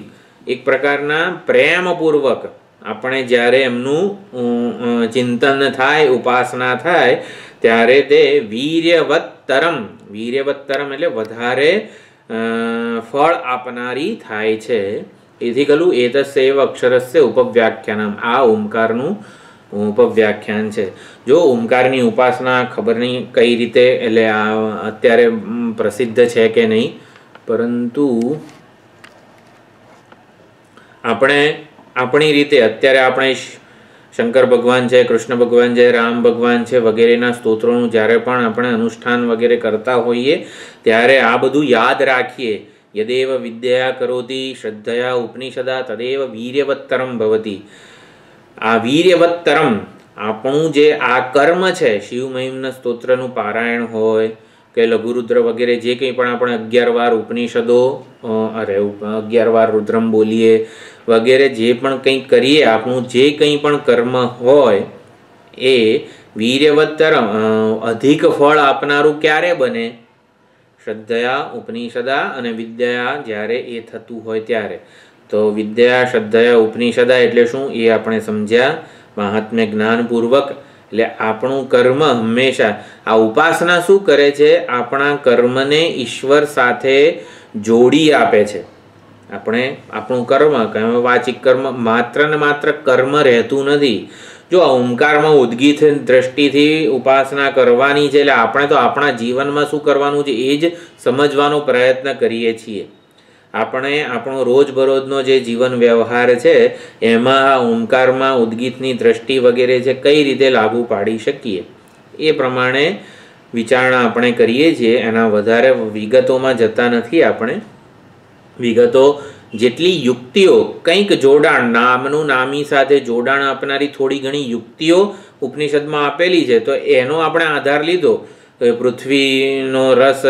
એક પ્રકારના પ્રેમપૂર્વક આપણે જ્યારે એમનું ચિંતન થાય, ઉપાસના થાય, ત્યારે તે વીર્યવત્તરમ, વીર્યવત્તરમ એટલે વધારે ફળ આપનારી થાય છે. એથી કહ્યું એતસ્યૈવ અક્ષરસ્ય ઉપવ્યાખ્યાનમ, આ ઓમકારનું ઉપવ્યાખ્યાન છે. જો ઓમકારની ઉપાસના ખબર નહીં કઈ રીતે, એટલે આ અત્યારે પ્રસિદ્ધ છે કે નહીં, પરંતુ આપણે આપણી રીતે અત્યારે આપણે શંકર ભગવાન છે, કૃષ્ણ ભગવાન છે, રામ ભગવાન છે વગેરેના સ્તોત્રોનું જ્યારે પણ આપણે અનુષ્ઠાન વગેરે કરતા હોઈએ ત્યારે આ બધું યાદ રાખીએ. યદેવ વિદ્યા કરોતિ શ્રદ્ધયા ઉપનિષદા તદેવ વીર્યવત્તરમ ભવતિ. આ વીર્યવત્તરમ આપણું જે આ કર્મ છે, શિવ મહિમના સ્તોત્રનું પારાયણ હોય કે લઘુરુદ્ર વગેરે જે કંઈ પણ આપણે 11 વાર ઉપનિષદો, 11 વાર રુદ્રમ બોલીએ વગેરે જે પણ કંઈ કરીએ, આપણું જે કંઈ પણ કર્મ હોય એ વીર્યવત્તરમ અધિક ફળ આપનારું ક્યારે બને? શ્રદ્ધયા ઉપનિષદા અને વિદ્યા જ્યારે એ થતું હોય ત્યારે. તો વિદ્યા શ્રદ્ધયા ઉપનિષદા એટલે શું એ આપણે સમજ્યા. મહાત્મ્ય જ્ઞાનપૂર્વક એટલે આપણું કર્મ હંમેશા, આ ઉપાસના શું કરે છે? આપણા કર્મને ઈશ્વર સાથે જોડી આપે છે. આપણે આપણું કર્મ, વાચિક કર્મ, માત્ર ને માત્ર કર્મ રહેતું નથી. જો આ ઓમકારમાં ઉદ્ગીત દ્રષ્ટિથી ઉપાસના કરવાની છે, એટલે આપણે તો આપણા જીવનમાં શું કરવાનું છે એ જ સમજવાનો પ્રયત્ન કરીએ છીએ. આપણે આપણો રોજબરોજનો જે જીવન વ્યવહાર છે એમાં ઓમકારમાં ઉદ્ગીતની દ્રષ્ટિ વગેરે છે કઈ રીતે લાગુ પાડી શકીએ એ પ્રમાણે વિચારણા આપણે કરીએ છીએ. એના વધારે વિગતોમાં જતા નથી આપણે. વિગતો જેટલી યુક્તિઓ, કંઈક જોડાણ, નામનું નામી સાથે જોડાણ આપનારી થોડી ઘણી યુક્તિઓ ઉપનિષદમાં આપેલી છે. તો એનો આપણે આધાર લીધો. પૃથ્વીનો રસ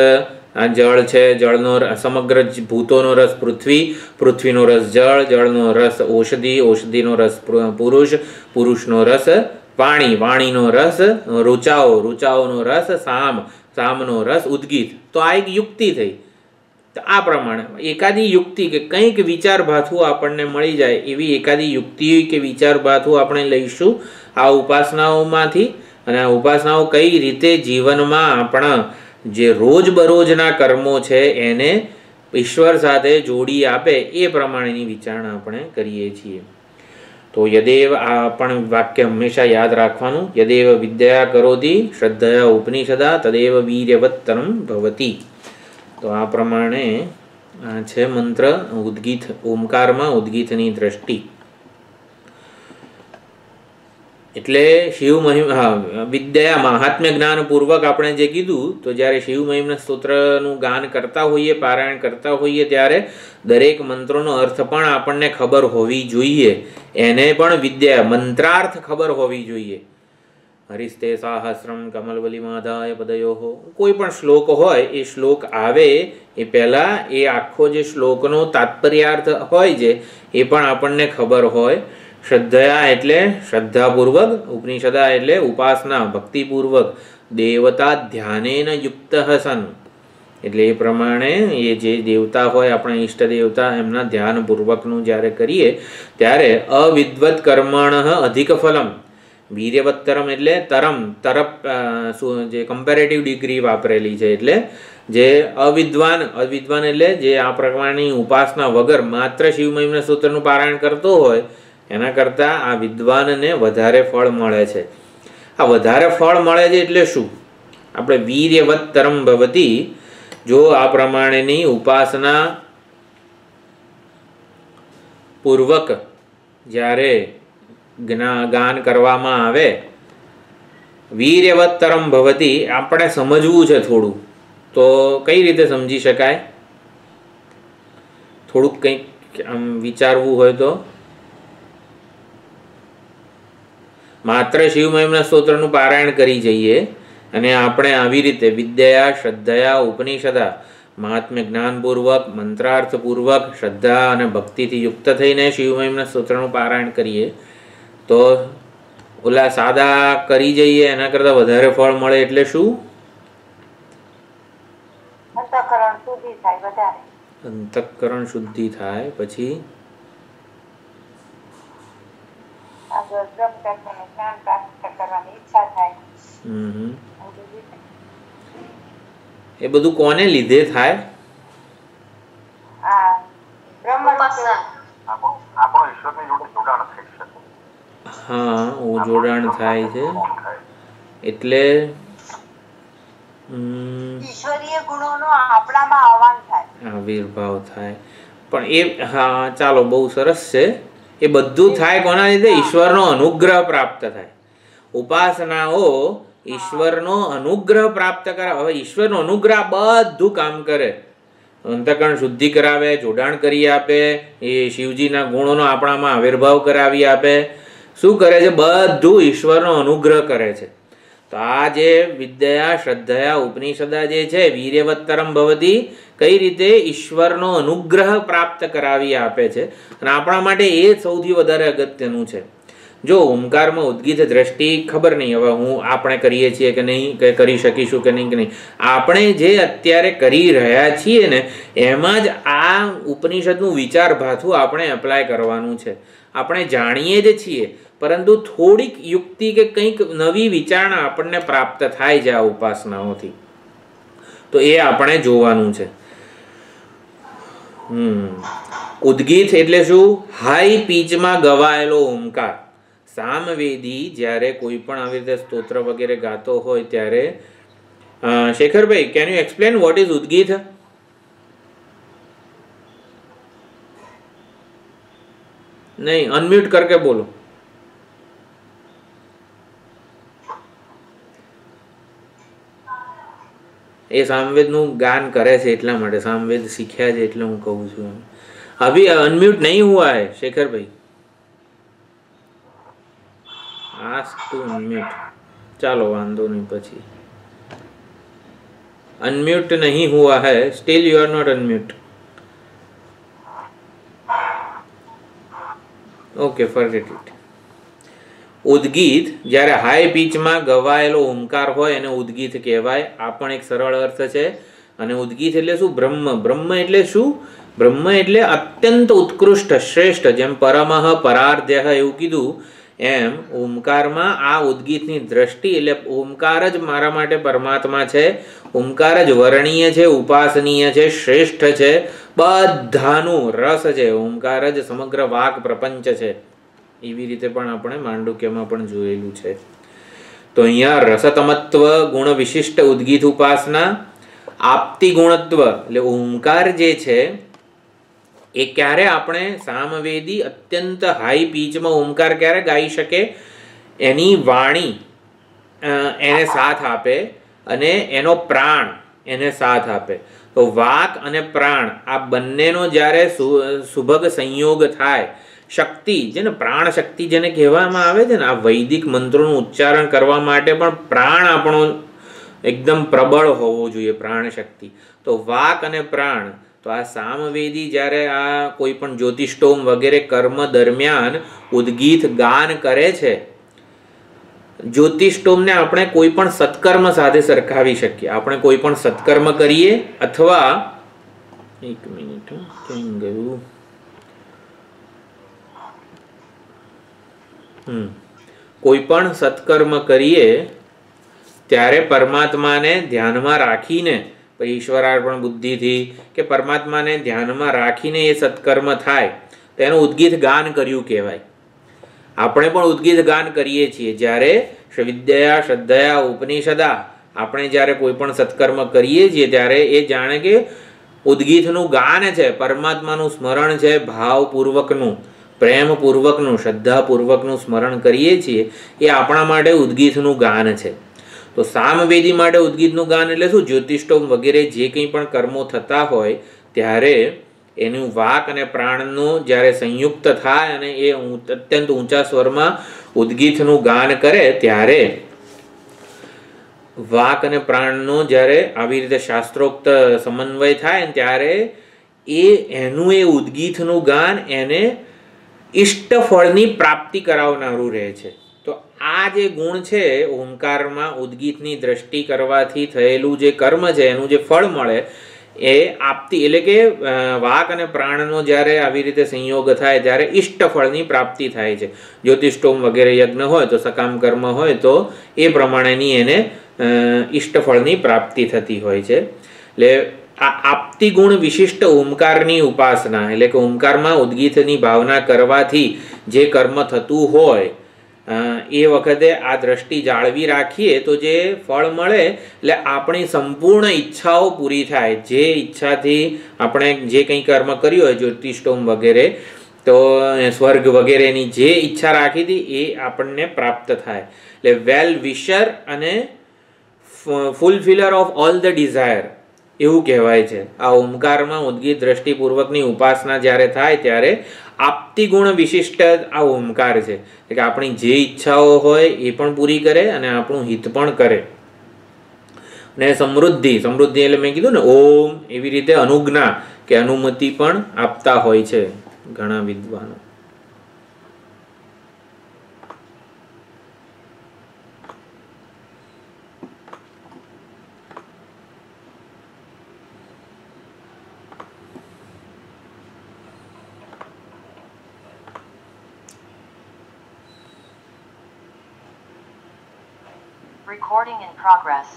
આ જળ છે, જળનો સમગ્ર ભૂતોનો રસ પૃથ્વી, પૃથ્વીનો રસ જળ, જળનો રસ ઔષધિ, ઔષધિનો રસ પુરુષ, પુરુષનો રસ વાણી, વાણીનો રસ રુચાઓ, રુચાઓનો રસ સામ, સામનો રસ ઉદ્ગીત. તો આ એક યુક્તિ થઈ. તો આ પ્રમાણે એકાદી યુક્તિ કે કંઈક વિચાર ભાથું આપણને મળી જાય એવી એકાદી યુક્તિ કે વિચાર ભાથું આપણે લઈશું આ ઉપાસનાઓમાંથી. અને આ ઉપાસનાઓ કઈ રીતે જીવનમાં આપણા જે રોજબરોજના કર્મો છે એને ઈશ્વર સાથે જોડી આપે એ પ્રમાણેની વિચારણા આપણે કરીએ છીએ. તો યદેવ આ પણ વાક્ય હંમેશા યાદ રાખવાનું. યદેવ વિદ્યા કરોતિ શ્રદ્ધયા ઉપનિષદા તદેવ વીર્યવત્તરમ ભવતી. તો આ પ્રમાણે આ છે મંત્ર ઉદ્ગીત, ઓમકારમાં ઉદ્ગીતની દ્રષ્ટિ. એટલે શિવ મહિમા વિદ્યા મહાત્મ્ય જ્ઞાનપૂર્વક આપણે જે કીધું, તો જ્યારે શિવ મહિમના સ્તોત્રનું ગાન કરતા હોઈએ, પારાયણ કરતા હોઈએ, ત્યારે દરેક મંત્રોનો અર્થ પણ આપણને ખબર હોવી જોઈએ. એને પણ વિદ્યા મંત્રાર્થ ખબર હોવી જોઈએ. હરિસ્તે સાહસ્રમ કમલવલી માધાય પદયો, કોઈ પણ શ્લોક હોય એ શ્લોક આવે એ પહેલાં એ આખો જે શ્લોકનો તાત્પર્યાર્થ હોય છે એ પણ આપણને ખબર હોય. શ્રદ્ધયા એટલે શ્રદ્ધાપૂર્વક, ઉપનિષદા એટલે ઉપાસના ભક્તિપૂર્વક, દેવતા ધ્યાનેન યુક્ત સન એટલે એ પ્રમાણે એ જે દેવતા હોય આપણા ઈષ્ટ દેવતા એમના ધ્યાનપૂર્વકનું જ્યારે કરીએ ત્યારે અવિદ્વત કર્મણ અધિક ફલમ. વીર્યવત્તરમ એટલે તરમ, તરફ જે કમ્પેરેટિવ ડિગ્રી વાપરેલી છે. એટલે જે અવિદ્વાન, અવિદ્વાન એટલે જે આ પ્રકારની ઉપાસના વગર માત્ર શિવ મહિમના સૂત્રનું પારાયણ કરતો હોય એના કરતાં આ વિદ્વાનને વધારે ફળ મળે છે. આ વધારે ફળ મળે છે એટલે શું? આપણે વીર્યવત્તરમ ભવતી, જો આ પ્રમાણેની ઉપાસના પૂર્વક જ્યારે ગાન કરવામાં આવે, વીર્યવત્તરમ ભવતી આપણે સમજવું છે થોડું. તો કઈ રીતે સમજી શકાય? થોડુંક કંઈક આમ વિચારવું હોય તો માત્ર શિવ મહિમના સ્તોત્રનું પારાયણ કરી જઈએ અને આપણે આવી રીતે વિદ્યા, શ્રદ્ધયા, ઉપનિષદા મહાત્મ્ય જ્ઞાનપૂર્વક, મંત્રાર્થપૂર્વક, શ્રદ્ધા અને ભક્તિથી યુક્ત થઈને શિવ મહિમના સ્તોત્રનું પારાયણ કરીએ તો ઓલા સાદા કરી જઈએ એના કરતાં વધારે ફળ મળે. એટલે શું? અંતઃકરણ શુદ્ધિ થાય. પછી એ બધું કોને લીધે થાય? હા, જોડાણ થાય છે એટલે ઈશ્વરીય ગુણોનો આપણામાં આવિર્ભાવ થાય. પણ એ હા ચાલો બહુ સરસ છે. એ બધું થાય કોના લીધે? ઈશ્વરનો અનુગ્રહ પ્રાપ્ત થાય. ઉપાસનાઓ ઈશ્વરનો અનુગ્રહ પ્રાપ્ત કરે. હવે ઈશ્વરનો અનુગ્રહ બધું કામ કરે. અંતઃકરણ શુદ્ધિ કરાવે, જોડાણ કરી આપે, એ શિવજીના ગુણોનો આપણામાં આવિર્ભાવ કરાવી આપે. શું કરે છે? બધું ઈશ્વરનો અનુગ્રહ કરે છે. તો આ જે વિદ્યા, શ્રદ્ધયા, ઉપનિષદા જે છે વીર્યવત્તરમ ભવતી, કઈ રીતે ઈશ્વરનો અનુગ્રહ પ્રાપ્ત કરાવી આપે છે. અને આપણા માટે એ સૌથી વધારે અગત્યનું છે. જો ઓમકારમાં ઉદ્ગીત દ્રષ્ટિ ખબર નહીં હવે આપણે કરીએ છીએ કે નહીં, કે કરી શકીશું કે નહીં. આપણે જે અત્યારે કરી રહ્યા છીએ ને એમાં જ આ ઉપનિષદનું વિચાર ભાથું આપણે એપ્લાય કરવાનું છે. આપણે જાણીએ જ છીએ પરંતુ થોડીક યુક્તિ કે કંઈક નવી વિચારણા આપણને પ્રાપ્ત થાય છે આ ઉપાસનાઓથી. તો એ આપણે જોવાનું છે. ઉદ્ગીત એટલે શું? હાઈ પીચમાં ગવાયેલો ઓમકાર. સામવેદી જ્યારે કોઈ પણ આવી રીતે સ્તોત્ર વગેરે ગાતો હોય ત્યારે Shekharbhai, can you explain what is ઉદ્ગીત? नहीं, अनम्यूट करके बोलो. એ સામવેદનું ગાન કરે છે એટલા માટે, સામવેદ શીખ્યા છે એટલે હું કહું છું. अभी अनम्यूट नहीं हुआ है शेखर भाई, आस्क टू अनम्यूट. चलो वांधो नहीं, પછી अनम्यूट नहीं हुआ है, still you are not unmute. Okay, forget it. ઉદ્ગીત જ્યારે હાઈ પીચમાં ગવાયેલો ઓમકાર હોય એને ઉદ્ગીત કહેવાય. આ પણ એક સરળ અર્થ છે. અને ઉદ્ગીત એટલે શું? બ્રહ્મ. બ્રહ્મ એટલે શું? બ્રહ્મ એટલે અત્યંત ઉત્કૃષ્ટ, શ્રેષ્ઠ. જેમ પરમઃ પરાર્ધ્ય એવું કીધું એમ ઓમકારમાં આ ઉદ્ગીતની દ્રષ્ટિ એટલે ઓમકાર જ મારા માટે પરમાત્મા છે, ઓમકાર જ વર્ણનીય છે, ઉપાસનીય છે, શ્રેષ્ઠ છે, બધાનું રસ છે, ઓમકાર જ સમગ્ર વાક પ્રપંચ છે. એવી રીતે પણ આપણે માંડુક્યમાં પણ જોયેલું છે. તો અહીંયા રસતમત્વ ગુણ વિશિષ્ટ ઉદ્ગીત ઉપાસના, આપતી ગુણત્વ એટલે ઓમકાર જે છે એ ક્યારે આપણે સામવેદી અત્યંત હાઈ પીચમાં ઓમકાર ક્યારે ગાઈ શકે? એની વાણી એને સાથ આપે અને એનો પ્રાણ એને સાથ આપે. તો વાક અને પ્રાણ આ બંનેનો જ્યારે સુભગ સંયોગ થાય, શક્તિ જેને પ્રાણ શક્તિ જેને કહેવામાં આવે છે ને, આ વૈદિક મંત્રોનું ઉચ્ચારણ કરવા માટે પણ પ્રાણ આપણો એકદમ પ્રબળ હોવો જોઈએ, પ્રાણ શક્તિ. તો વાક અને પ્રાણ, તો આ સામવેદી જ્યારે આ કોઈ પણ જ્યોતિષ્ટોમ વગેરે કર્મ દરમિયાન ઉદ્ગીત ગાન કરે છે, જ્યોતિષ્ટોમને આપણે કોઈ પણ સત્કર્મ સાથે સરખાવી શકીએ. આપણે કોઈ પણ સત્કર્મ કરીએ અથવા એક મિનિટ કેમ ગયું કોઈ પણ સત્કર્મ કરીએ ત્યારે પરમાત્માને ધ્યાનમાં રાખીને, ઈશ્વરાર્પણ બુદ્ધિથી કે પરમાત્માને ધ્યાનમાં રાખીને એ સત્કર્મ થાય તો એનું ઉદ્ગીત ગાન કર્યું કહેવાય. આપણે પણ ઉદ્ગીત ગાન કરીએ છીએ. જ્યારે વિદ્યા શ્રદ્ધયા ઉપનિષદા આપણે જ્યારે કોઈ પણ સત્કર્મ કરીએ છીએ ત્યારે એ જાણે કે ઉદ્ગીતનું ગાન છે, પરમાત્માનું સ્મરણ છે, ભાવપૂર્વકનું, પ્રેમપૂર્વકનું, શ્રદ્ધાપૂર્વકનું સ્મરણ કરીએ છીએ. એ આપણા માટે ઉદ્ગીતનું ગાન છે. તો સામવેદી માટે ઉદ્ગીતનું ગાન એટલે શું? જ્યોતિષ્ટોમ વગેરે જે કંઈ પણ કર્મો થતા હોય ત્યારે એનું વાક અને પ્રાણનું જ્યારે સંયુક્ત થાય અને એ અત્યંત ઊંચા સ્વરમાં ઉદ્ગીતનું ગાન કરે ત્યારે વાક અને પ્રાણનો જ્યારે આવી રીતે શાસ્ત્રોક્ત સમન્વય થાય ને ત્યારે એનું એ ઉદ્ગીતનું ગાન એને ઇષ્ટ ફળની પ્રાપ્તિ કરાવનારું રહે છે. તો આ જે ગુણ છે ઓમકારમાં ઉદ્ગીતની દ્રષ્ટિ કરવાથી થયેલું જે કર્મ છે એનું જે ફળ મળે એ આપતી એટલે કે વાક અને પ્રાણનો જ્યારે આવી રીતે સંયોગ થાય ત્યારે ઇષ્ટ ફળની પ્રાપ્તિ થાય છે. જ્યોતિષ્ટોમ વગેરે યજ્ઞ હોય તો સકામ કર્મ હોય તો એ પ્રમાણેની એને ઇષ્ટ ફળની પ્રાપ્તિ થતી હોય છે. એટલે આ આપતી ગુણ વિશિષ્ટ ઓમકારની ઉપાસના એટલે કે ઓમકારમાં ઉદ્ગીતની ભાવના કરવાથી જે કર્મ થતું હોય એ વખતે આ દ્રષ્ટિ જાળવી રાખીએ તો જે ફળ મળે એટલે આપણી સંપૂર્ણ ઈચ્છાઓ પૂરી થાય. જે ઈચ્છાથી આપણે જે કંઈ કર્મ કર્યું હોય જ્યોતિષ્ટોમ વગેરે તો સ્વર્ગ વગેરેની જે ઈચ્છા રાખી હતી એ આપણને પ્રાપ્ત થાય. એટલે વેલ વિશર અને ફૂલફિલર ઓફ ઓલ ધ ડિઝાયર એવું કહેવાય છે. આ ઓમકારમાં ઉદ્ગીત દ્રષ્ટિપૂર્વકની ઉપાસના જ્યારે થાય ત્યારે આપતી ગુણ વિશિષ્ટ આ ઓમકાર છે કે આપણી જે ઈચ્છાઓ હોય એ પણ પૂરી કરે અને આપણું હિત પણ કરે. અને સમૃદ્ધિ એટલે મેં કીધું ને ઓમ એવી રીતે અનુજ્ઞા કે અનુમતિ પણ આપતા હોય છે ઘણા વિદ્વાનો. Recording in progress.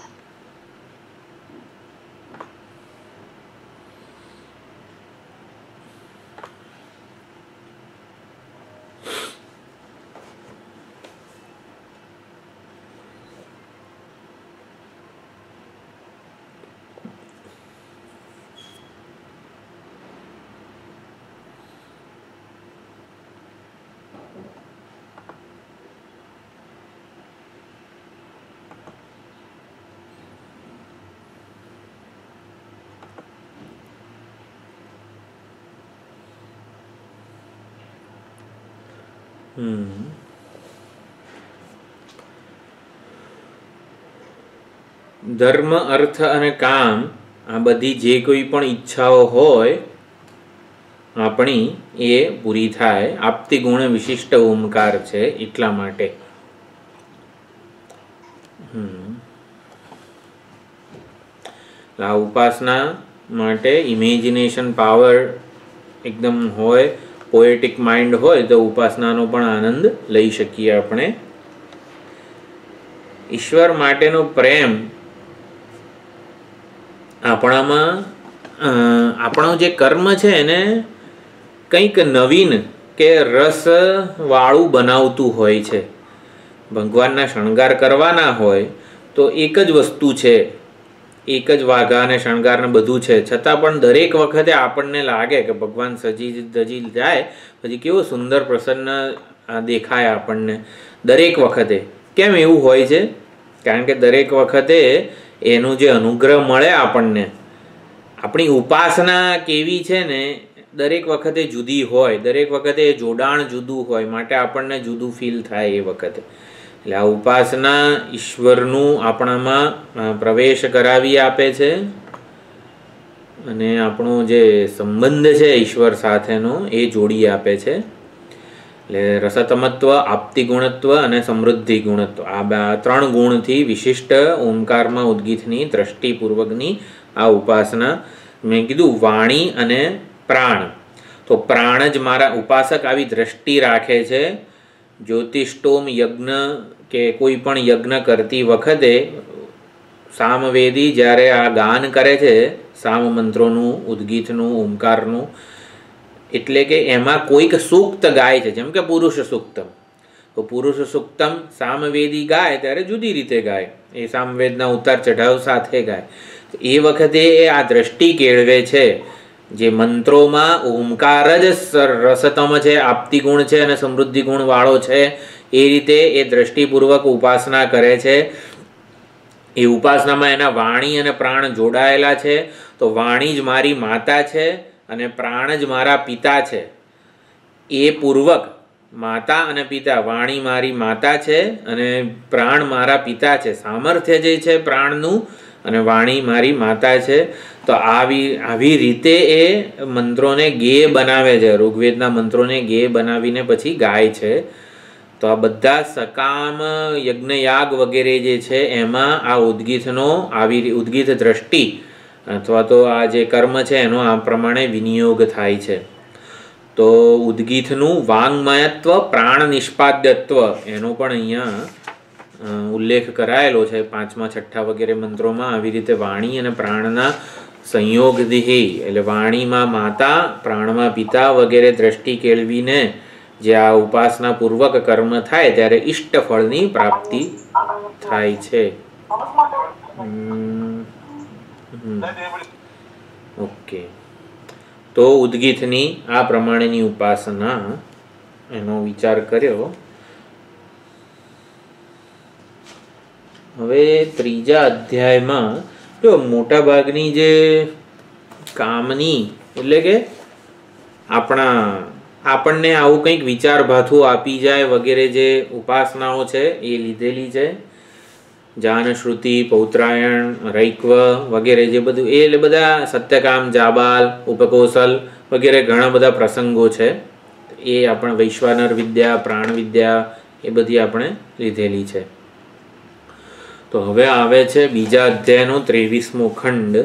ધર્મ, અર્થ અને કામ આ બધી જે કોઈ પણ ઈચ્છાઓ હોય આપણી એ પૂરી થાય. આપતી ગુણ વિશિષ્ટ ઓમકાર છે એટલા માટે. આ ઉપાસના માટે ઇમેજિનેશન પાવર એકદમ હોય, પોએટિક માઇન્ડ હોય તો ઉપાસનાનો પણ આનંદ લઈ શકીએ આપણે. ઈશ્વર માટેનો પ્રેમ આપણામાં આપણો જે કર્મ છે એને કંઈક નવીન કે રસ વાળું બનાવતું હોય છે. ભગવાનના શણગાર કરવાના હોય તો એક જ વસ્તુ છે, એક જ વાઘા અને શણગાર ને બધું છે, છતાં પણ દરેક વખતે આપણને લાગે કે ભગવાન સજી ધજી જાય પછી કેવો સુંદર પ્રસન્ન દેખાય આપણને દરેક વખતે. કેમ એવું હોય છે? કારણ કે દરેક વખતે એનું જે અનુગ્રહ મળે આપણને, આપણી ઉપાસના કેવી છે ને દરેક વખતે જુદી હોય, દરેક વખતે જોડાણ જુદું હોય, માટે આપણને જુદું ફીલ થાય એ વખતે. એટલે આ ઉપાસના ઈશ્વરનું આપણામાં પ્રવેશ કરાવી આપે છે અને આપણો જે સંબંધ છે ઈશ્વર સાથેનો એ જોડી આપે છે. એટલે રસતમત્વ, આપતિ ગુણત્વ અને સમૃદ્ધિ ગુણત્વ આ ત્રણ ગુણથી વિશિષ્ટ ઓમકારમાં ઉદ્ગીતની દ્રષ્ટિપૂર્વકની આ ઉપાસના. મેં કીધું વાણી અને પ્રાણ, તો પ્રાણ જ મારા ઉપાસક આવી દ્રષ્ટિ રાખે છે. જ્યોતિષ્ટોમ યજ્ઞ કે કોઈ પણ યજ્ઞ કરતી વખતે સામવેદી જ્યારે આ ગાન કરે છે સામ મંત્રોનું, ઉદ્ગીતનું, ઓમકારનું, એટલે કે એમાં કોઈક સૂક્ત ગાય છે, જેમ કે પુરુષ સૂક્તમ. તો પુરુષ સૂક્તમ સામવેદી ગાય ત્યારે જુદી રીતે ગાય, એ સામવેદના ઉતાર ચઢાવ સાથે ગાય. એ વખતે એ આ દ્રષ્ટિ કેળવે છે. જે મંત્રોમાં ઓમકાર જ રસતમ છે, આપતી ગુણ છે અને સમૃદ્ધિ ગુણ વાળો છે, એ રીતે એ દ્રષ્ટિપૂર્વક ઉપાસના કરે છે. એ ઉપાસનામાં એના વાણી અને પ્રાણ જોડાયેલા છે. તો વાણી જ મારી માતા છે અને પ્રાણ જ મારા પિતા છે. એ પૂર્વક માતા અને પિતા, વાણી મારી માતા છે અને પ્રાણ મારા પિતા છે. સામર્થ્ય જે છે પ્રાણનું અને વાણી મારી માતા છે. તો આવી રીતે એ મંત્રોને ગેય બનાવે છે, ઋગ્વેદના મંત્રોને ગેય બનાવીને પછી ગાય છે. તો આ બધા સકામ યજ્ઞયાગ વગેરે જે છે એમાં આ ઉદ્ગીતનો આવી ઉદ્ગીત દ્રષ્ટિ અથવા તો આ જે કર્મ છે એનો આ પ્રમાણે વિનિયોગ થાય છે. તો ઉદ્ગીતનું વાંગમયત્વ, પ્રાણ નિષ્પાદ્યત્વ એનો પણ અહીંયા ઉલ્લેખ કરાયેલો છે 5મા 6ઠા વગેરે મંત્રોમાં. આવી રીતે વાણી અને પ્રાણના સંયોગથી, એટલે વાણીમાં માતા, પ્રાણમાં પિતા વગેરે દ્રષ્ટિ કેળવીને જે આ ઉપાસના પૂર્વક કર્મ થાય ત્યારે ઈષ્ટ ફળની પ્રાપ્તિ થાય છે. ઓકે, તો ઉદ્ગીતની આ પ્રમાણેની ઉપાસના એનો વિચાર કર્યો. હવે 3જા અધ્યાયમાં જો મોટા ભાગની જે કામની એટલે કે આપણને આવું કંઈક વિચાર ભાથું આપી જાય વગેરે જે ઉપાસનાઓ છે એ લીધેલી છે. જાનશ્રુતિ, પૌત્રાયણ, રૈક્વ વગેરે જે બધું એ એટલે બધા સત્યકામ, જાબાલ, ઉપકોશલ વગેરે ઘણા બધા પ્રસંગો છે. એ આપણે વૈશ્વાનર વિદ્યા, પ્રાણ વિદ્યા એ બધી આપણે લીધેલી છે. તો હવે આવે છે બીજા અધ્યાયનો 23મો ખંડ.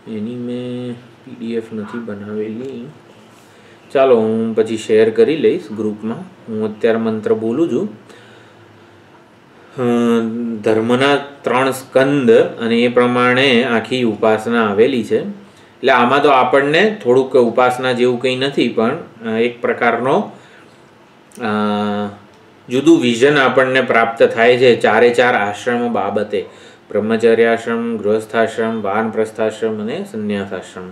એની મેં PDF નથી બનાવેલી, ચાલો હું પછી શેર કરી લઈશ ગ્રુપમાં. હું અત્યારે મંત્ર બોલું છું. ધર્મના 3 સ્કંદ અને એ પ્રમાણે આખી ઉપાસના આવેલી છે. એટલે આમાં તો આપણને થોડુંક ઉપાસના જેવું કંઈ નથી, પણ એક પ્રકારનો જુદું વિઝન આપણને પ્રાપ્ત થાય છે 4 આશ્રમ બાબતે: બ્રહ્મચર્યાશ્રમ, ગૃહસ્થાશ્રમ, વાનપ્રસ્થાશ્રમ અને સંન્યાસાશ્રમ.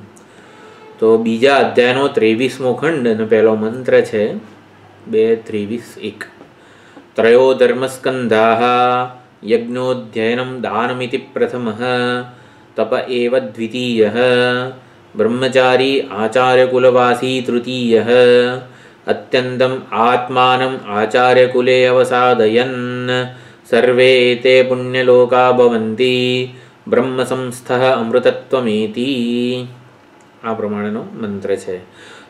તો બીજા અધ્યાયનો 23મો ખંડ અને પહેલો મંત્ર છે 2:23-1. ત્રયો ધર્મસ્કંધાઃ યજ્ઞોધ્યયનમ દાનમિતિ પ્રથમઃ તપ એવ દ્વિતીયઃ બ્રહ્મચારી આચાર્યકુલવાસી તૃતીયઃ અત્યંતમ આત્માનમ આચાર્યકુલે અવસાદયન સર્વે તે પુણ્યલોકા ભવંતી બ્રહ્મ સંસ્થઃ અમૃતત્વમેતિ. આ પ્રમાણેનો મંત્ર છે.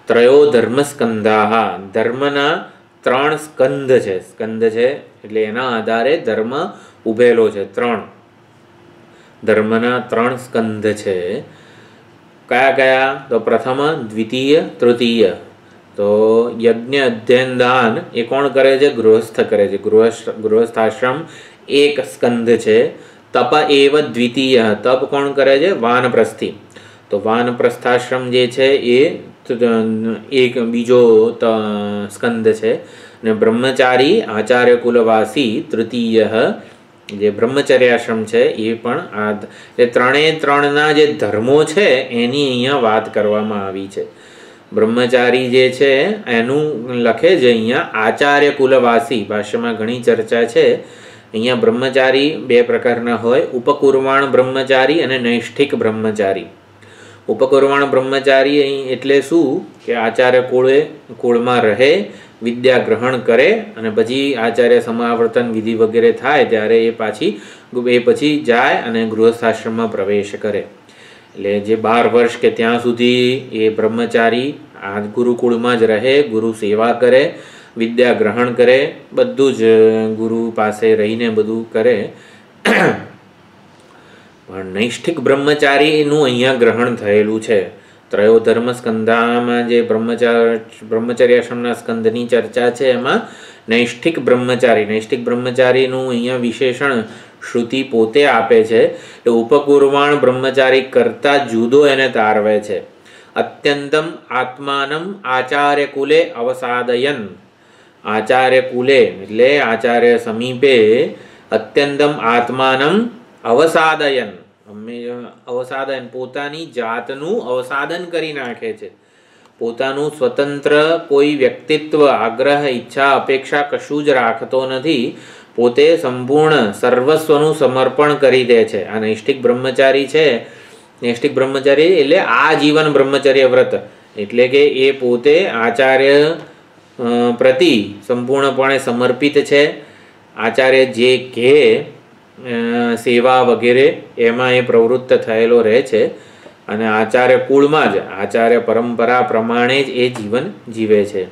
ત્રયો ધર્મસ્કંધાઃ, ધર્મના 3 સ્કંધ છે. સ્કંધ છે એટલે એના આધારે ધર્મ ઉભેલો છે. 3 ધર્મના 3 સ્કંધ છે. કયા કયા? તો પ્રથમ, દ્વિતીય, તૃતીય. તો યજ્ઞ, અધ્યયન, દાન એ કોણ કરે છે? ગૃહસ્થ કરે છે. ગૃહસ્થાશ્રમ એક સ્કંધ છે. તપ એવ દ્વિતીય, તપ કોણ કરે છે? વાનપ્રસ્થી. તો વાનપ્રસ્થાશ્રમ જે છે એ એક બીજો સ્કંદ છે. ને બ્રહ્મચારી આચાર્ય કુલવાસી તૃતીય, જે બ્રહ્મચર્યાશ્રમ છે એ પણ આ ત્રણે ત્રણના જે ધર્મો છે એની અહીંયા વાત કરવામાં આવી છે. બ્રહ્મચારી જે છે એનું લખે છે અહીંયા આચાર્ય કુલવાસી. ભાષ્યમાં ઘણી ચર્ચા છે. અહીંયા બ્રહ્મચારી 2 પ્રકારના હોય, ઉપકુર્વાણ બ્રહ્મચારી અને નૈષ્ઠિક બ્રહ્મચારી. ઉપકુર્વાણ બ્રહ્મચારી અહીં એટલે શું કે આચાર્ય કુળમાં રહે, વિદ્યા ગ્રહણ કરે અને પછી આચાર્ય સમાવર્તન વિધિ વગેરે થાય ત્યારે એ પછી જાય અને ગૃહસ્થાશ્રમમાં પ્રવેશ કરે. એટલે જે 12 વર્ષ કે ત્યાં સુધી એ બ્રહ્મચારી આ ગુરુકુળમાં જ રહે, ગુરુ સેવા કરે, વિદ્યા ગ્રહણ કરે, બધું જ ગુરુ પાસે રહીને બધું કરે. પણ નૈષ્ઠિક બ્રહ્મચારીનું અહીંયા ગ્રહણ થયેલું છે. ત્રયો ધર્મ સ્કંધામાં જે બ્રહ્મચર્યાશ્રમના સ્કંદની ચર્ચા છે એમાં નૈષ્ઠિક બ્રહ્મચારીનું અહીંયા વિશેષણ શ્રુતિ પોતે આપે છે. એ ઉપકુર્વાણ બ્રહ્મચારી કરતાં જુદો એને તારવે છે. અત્યંતમ આત્માનમ આચાર્ય કુલે અવસાદયન. આચાર્ય કુલે એટલે આચાર્ય સમીપે અત્યંતમ આત્માનમ અવસાદયન, અવસાદન પોતાની જાતનું અવસાદન કરી નાખે છે. પોતાનું સ્વતંત્ર કોઈ વ્યક્તિત્વ, આગ્રહ, ઈચ્છા, અપેક્ષા કશું જ રાખતો નથી. પોતે સંપૂર્ણ સર્વસ્વનું સમર્પણ કરી દે છે. આ નૈષ્ઠિક બ્રહ્મચારી છે. નૈષ્ઠિક બ્રહ્મચારી એટલે આજીવન બ્રહ્મચર્ય વ્રત, એટલે કે એ પોતે આચાર્ય પ્રતિ સંપૂર્ણપણે સમર્પિત છે. આચાર્ય જે કહે સેવા વગેરે એમાં એ પ્રવૃત્ત થયેલો રહે છે અને આચાર્ય કુળમાં જ આચાર્ય પરંપરા પ્રમાણે જ એ જીવન જીવે છે.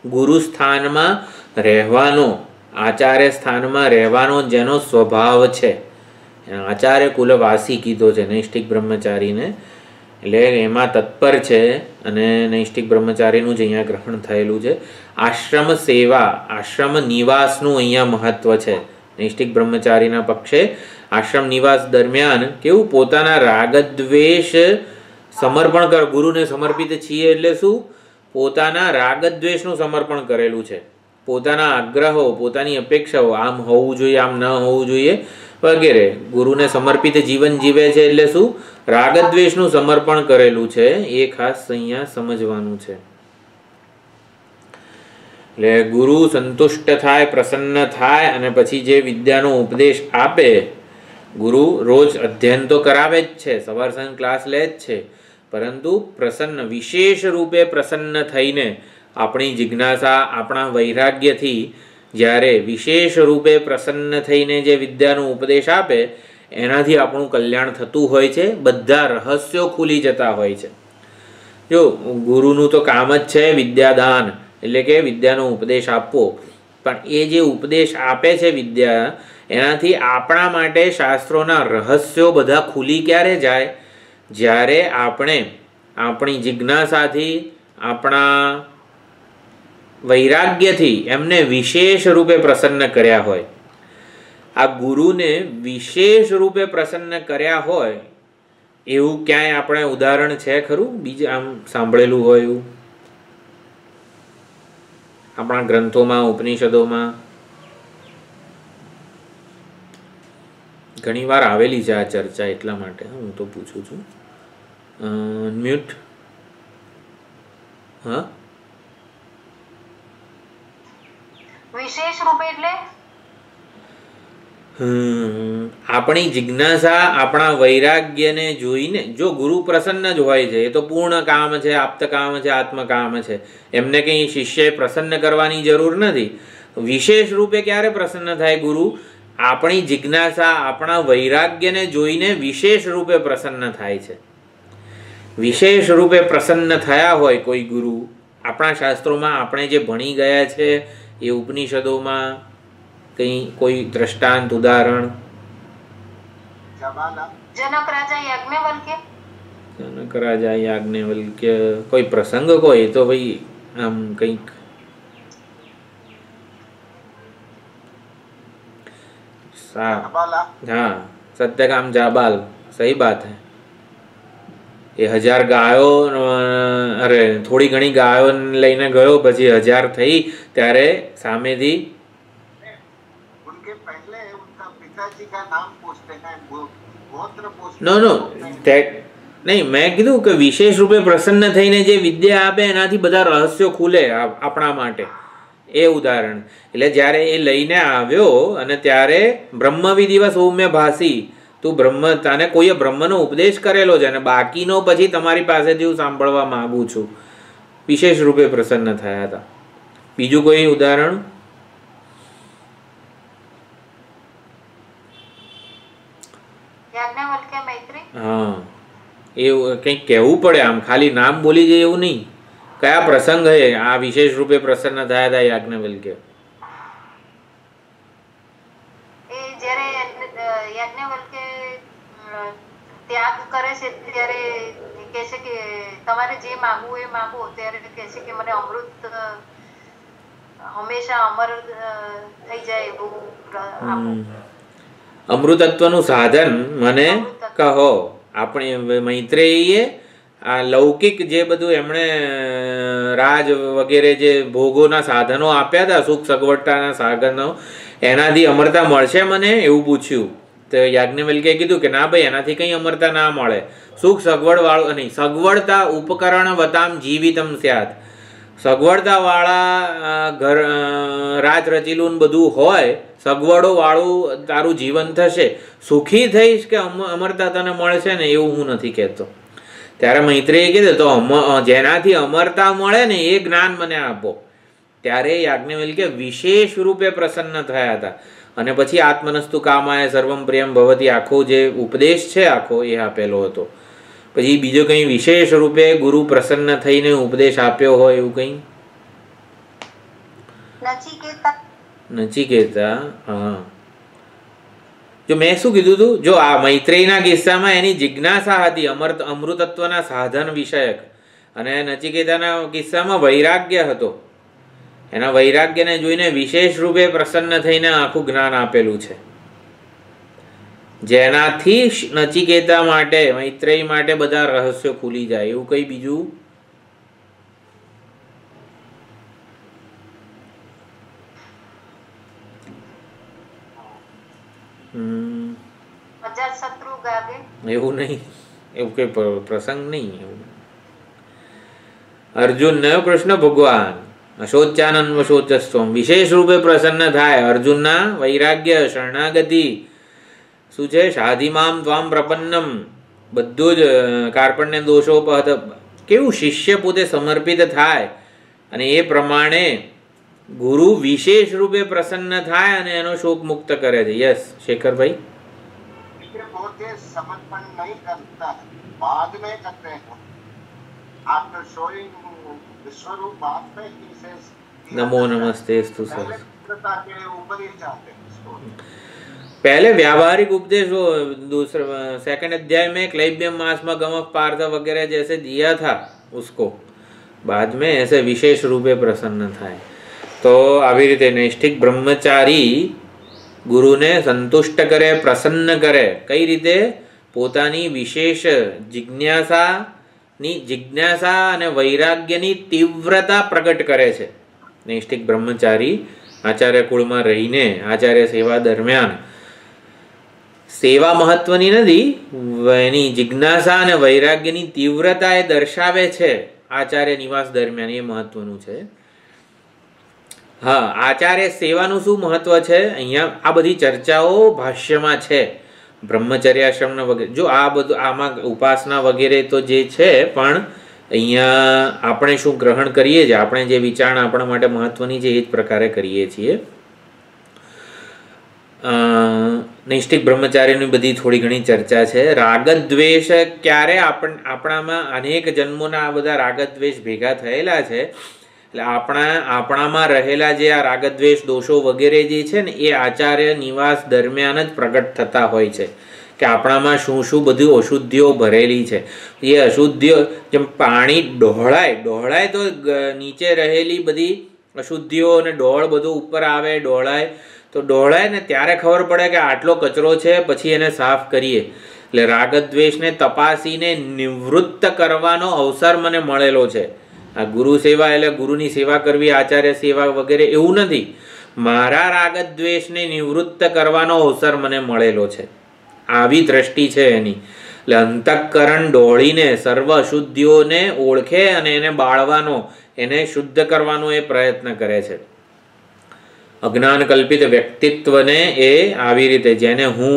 ગુરુ સ્થાનમાં રહેવાનો, આચાર્ય સ્થાનમાં રહેવાનો જેનો સ્વભાવ છે આચાર્ય કુલવાસી કીધો છે નૈષ્ઠિક બ્રહ્મચારીને. એટલે એમાં તત્પર છે અને નૈષ્ઠિક બ્રહ્મચારીનું જ અહીંયા ગ્રહણ થયેલું છે. આશ્રમ સેવા, આશ્રમ નિવાસનું અહીંયા મહત્વ છે. નૈષ્ઠિક બ્રહ્મચારીના પક્ષે આશ્રમ નિવાસ દરમિયાન કેવું પોતાના રાગદ્વેષ સમર્પણ કર. ગુરુને સમર્પિત છીએ એટલે શું? પોતાના રાગદ્વેષનું સમર્પણ કરેલું છે. પોતાના આગ્રહો, પોતાની અપેક્ષાઓ, આમ હોવું જોઈએ, આમ ન હોવું જોઈએ વગેરે ગુરુને સમર્પિત જીવન જીવે છે. એટલે શું? રાગદ્વેષનું સમર્પણ કરેલું છે. એ ખાસ અહીંયા સમજવાનું છે. એટલે ગુરુ સંતુષ્ટ થાય, પ્રસન્ન થાય અને પછી જે વિદ્યાનો ઉપદેશ આપે, ગુરુ રોજ અધ્યયન તો કરાવે જ છે, સવાર સાંજ ક્લાસ લે જ છે, પરંતુ પ્રસન્ન, વિશેષ રૂપે પ્રસન્ન થઈને આપણી જિજ્ઞાસા, આપણા વૈરાગ્યથી જ્યારે વિશેષ રૂપે પ્રસન્ન થઈને જે વિદ્યાનો ઉપદેશ આપે એનાથી આપણું કલ્યાણ થતું હોય છે. બધા રહસ્યો ખુલી જતા હોય છે. જો ગુરુનું તો કામ જ છે વિદ્યાદાન, એટલે કે વિદ્યાનો ઉપદેશ આપવો. પણ એ જે ઉપદેશ આપે છે વિદ્યા, એનાથી આપણા માટે શાસ્ત્રોના રહસ્યો બધા ખુલી ક્યારે જાય? જ્યારે આપણે આપણી જિજ્ઞાસાથી, આપણા વૈરાગ્યથી એમને વિશેષ રૂપે પ્રસન્ન કર્યા હોય. આ ગુરુને વિશેષ રૂપે પ્રસન્ન કર્યા હોય એવું ક્યાંય આપણે ઉદાહરણ છે ખરું? બીજું આમ સાંભળેલું હોય એવું આપણા ગ્રંથોમાં, ઉપનિષદોમાં ઘણી વાર આવેલી છે આ ચર્ચા. એટલા માટે હું તો પૂછું છું. મ્યુટ. હા, વિશેષ રૂપે એટલે આપણી જિજ્ઞાસા આપણા વૈરાગ્યને જોઈને, જો ગુરુ પ્રસન્ન જ હોય છે, એ તો પૂર્ણ કામ છે, આપ્ત કામ છે, આત્મકામ છે, એમને કંઈ શિષ્યએ પ્રસન્ન કરવાની જરૂર નથી. વિશેષ રૂપે ક્યારે પ્રસન્ન થાય ગુરુ? આપણી જિજ્ઞાસા આપણા વૈરાગ્યને જોઈને વિશેષ રૂપે પ્રસન્ન થાય છે. વિશેષ રૂપે પ્રસન્ન થયા હોય કોઈ ગુરુ, આપણા શાસ્ત્રોમાં આપણે જે ભણી ગયા છે એ ઉપનિષદોમાં કંઈ કોઈ દ્રષ્ટાંત ઉદાહરણ? જનક રાજા યાજ્ઞવલ્ક્ય, કોઈ પ્રસંગ કોઈ તો ભાઈ આમ કંઈક हाँ सत्यकाम जाबाल, सही बात है. એ 1000 ગાયો, અરે થોડી ઘણી ગાયો લઈને ગયો, પછી 1000 થઈ ત્યારે સામેથી નો નહીં, મેં કીધું કે વિશેષ રૂપે પ્રસન્ન થઈને જે વિદ્યા આપે એનાથી બધા રહસ્યો ખુલે આપણા માટે, એ ઉદાહરણ. એટલે જ્યારે એ લઈને આવ્યો અને ત્યારે બ્રહ્મવિધિવ સૌમ્ય ભાસી, તું બ્રહ્મ, તને કોઈએ બ્રહ્મનો ઉપદેશ કરેલો છે અને બાકીનો પછી તમારી પાસેથી હું સાંભળવા માંગુ છું, વિશેષ રૂપે પ્રસન્ન થયા હતા. બીજું કોઈ ઉદાહરણ? હા, એવું કંઈક કહેવું પડે, આમ ખાલી નામ બોલી જાય એવું નહીં. કયા પ્રસંગ હે આ વિશેષ રૂપે પ્રસન્ન થયા હતા યાજ્ઞવલ્ક્ય? ત્યાગ કરે છે ત્યારે કહે છે કે તમારે જે માંગવું એ માંગો, ત્યારે કહે છે કે મને અમૃત હંમેશા અમર થઈ જાય એવું આપો. અમૃતત્વનું સાધન મને કહો. આપણે મૈત્રેયીએ આ લૌકિક જે બધું એમણે રાજ વગેરે જે ભોગોના સાધનો આપ્યા હતા, સુખ સગવડતાના સાધનો, એનાથી અમરતા મળશે મને એવું પૂછ્યું. તો યાજ્ઞવલ્ક્યે કીધું કે ના ભાઈ, એનાથી કંઈ અમરતા ના મળે. સુખ સગવડ વાળું નહીં, સગવડતા ઉપકરણ વતામ જીવિતમ સ્યાત. સગવડતા વાળા ઘર, રાત રચીલું બધું હોય, સગવડો વાળું તારું જીવન થશે. સુખી થઈશ કે અમરતા તને મળશે ને એવું હું નથી કહેતો. ત્યારે મૈત્રેયે કીધું તો જેનાથી અમરતા મળે ને એ જ્ઞાન મને આપો. ત્યારે યાજ્ઞવલ્ક્ય વિશેષ રૂપે પ્રસન્ન થયા હતા. અને પછી આત્મનસ્તુ કામાય સર્વમ પ્રિયમ ભવતી આખો જે ઉપદેશ છે આખો એ આપેલો હતો. પછી બીજો કંઈ વિશેષ રૂપે ગુરુ પ્રસન્ન થઈને ઉપદેશ આપ્યો હોય એવું કંઈ? નચિકેતા. હા, જો મેં શું કીધું હતું, જો આ મૈત્રેયના કિસ્સામાં એની જિજ્ઞાસા હતી અમૃતત્વના સાધન વિષયક, અને નચિકેતાના કિસ્સામાં વૈરાગ્ય હતો. એના વૈરાગ્યને જોઈને વિશેષ રૂપે પ્રસન્ન થઈને આખું જ્ઞાન આપેલું છે, જેનાથી નચિકેતા માટે, મૈત્રેય માટે બધા રહસ્યો ખુલી જાય. એવું કઈ બીજું? એવું નહીં, એવું કઈ પ્રસંગ નહીં. એવું અર્જુન ને કૃષ્ણ ભગવાન અશોચાનંદ શોચસ્વમ વિશેષ રૂપે પ્રસન્ન થાય. અર્જુનના વૈરાગ્ય, શરણાગતિ શું છે? શાધિમામ ત્વામ પ્રપન્નમ, બધું જ કાર્પણ્ય દોષોપહત. કેવું શિષ્ય પોતે સમર્પિત થાય અને એ પ્રમાણે ગુરુ વિશેષ રૂપે પ્રસન્ન થાય અને એનો શોક મુક્ત કરે છે. યસ શેખરભાઈ? समर्पण नहीं करता, बाद में करते हैं. After showing विश्वरूप बात पे he says नमो नमस्तेस्तु सर. के ऊपर ही जाते हैं. पहले व्यावहारिक उपदेश वो दूसरा सेकंड अध्याय में क्लैब्यम मासमा गमक पार्थ वगैरह जैसे दिया था उसको, बाद में ऐसे विशेष रूपे प्रसन्न था. तो આવી રીતે નૈષ્ઠિક બ્રહ્મચારી ગુરુને સંતુષ્ટ કરે, પ્રસન્ન કરે. કઈ રીતે? પોતાની વિશેષ જિજ્ઞાસા અને વૈરાગ્યની તીવ્રતા પ્રગટ કરે છે. નૈષ્ઠિક બ્રહ્મચારી આચાર્ય કુળમાં રહીને આચાર્ય સેવા દરમિયાન સેવા મહત્વની નથી, એની જિજ્ઞાસા અને વૈરાગ્યની તીવ્રતા એ દર્શાવે છે આચાર્ય નિવાસ દરમિયાન. એ મહત્વનું છે. હા, આચાર્ય સેવાનું શું મહત્વ છે? અહીંયા આ બધી ચર્ચાઓ ભાષ્યમાં છે, બ્રહ્મચર્યાશ્રમના વગેરે. જો આ બધું આમાં ઉપાસના વગેરે તો જે છે, પણ અહીંયા આપણે શું ગ્રહણ કરીએ છીએ, આપણે જે વિચારણા આપણા માટે મહત્વની છે એ જ પ્રકારે કરીએ છીએ. નૈષ્ઠિક બ્રહ્મચારીની બધી થોડી ઘણી ચર્ચા છે. રાગદ્વેષ ક્યારે આપણામાં અનેક જન્મોના આ બધા રાગદ્વેષ ભેગા થયેલા છે, એટલે આપણામાં રહેલા જે આ રાગદ્વેષ દોષો વગેરે જે છે ને, એ આચાર્ય નિવાસ દરમિયાન જ પ્રગટ થતા હોય છે કે આપણામાં શું શું બધી અશુદ્ધિઓ ભરેલી છે. એ અશુદ્ધિઓ જેમ પાણી ડહોળાય તો નીચે રહેલી બધી અશુદ્ધિઓ અને ડોળ બધું ઉપર આવે, ડહોળાય ને ત્યારે ખબર પડે કે આટલો કચરો છે, પછી એને સાફ કરીએ. એટલે રાગદ્વેષને તપાસીને નિવૃત્ત કરવાનો અવસર મને મળેલો છે. આ ગુરુ સેવા એટલે ગુરુની સેવા કરવી, આચાર્ય સેવા વગેરે એવું નથી. મારા રાગદ્વેષને નિવૃત્ત કરવાનો અવસર મને મળેલો છે. આવી દ્રષ્ટિ છે એની. એટલે અંતઃકરણ ડોળીને સર્વ અશુદ્ધિઓને ઓળખે અને એને બાળવાનો, એને શુદ્ધ કરવાનો એ પ્રયત્ન કરે છે. અજ્ઞાન કલ્પિત વ્યક્તિત્વને એ આવી રીતે, જેને હું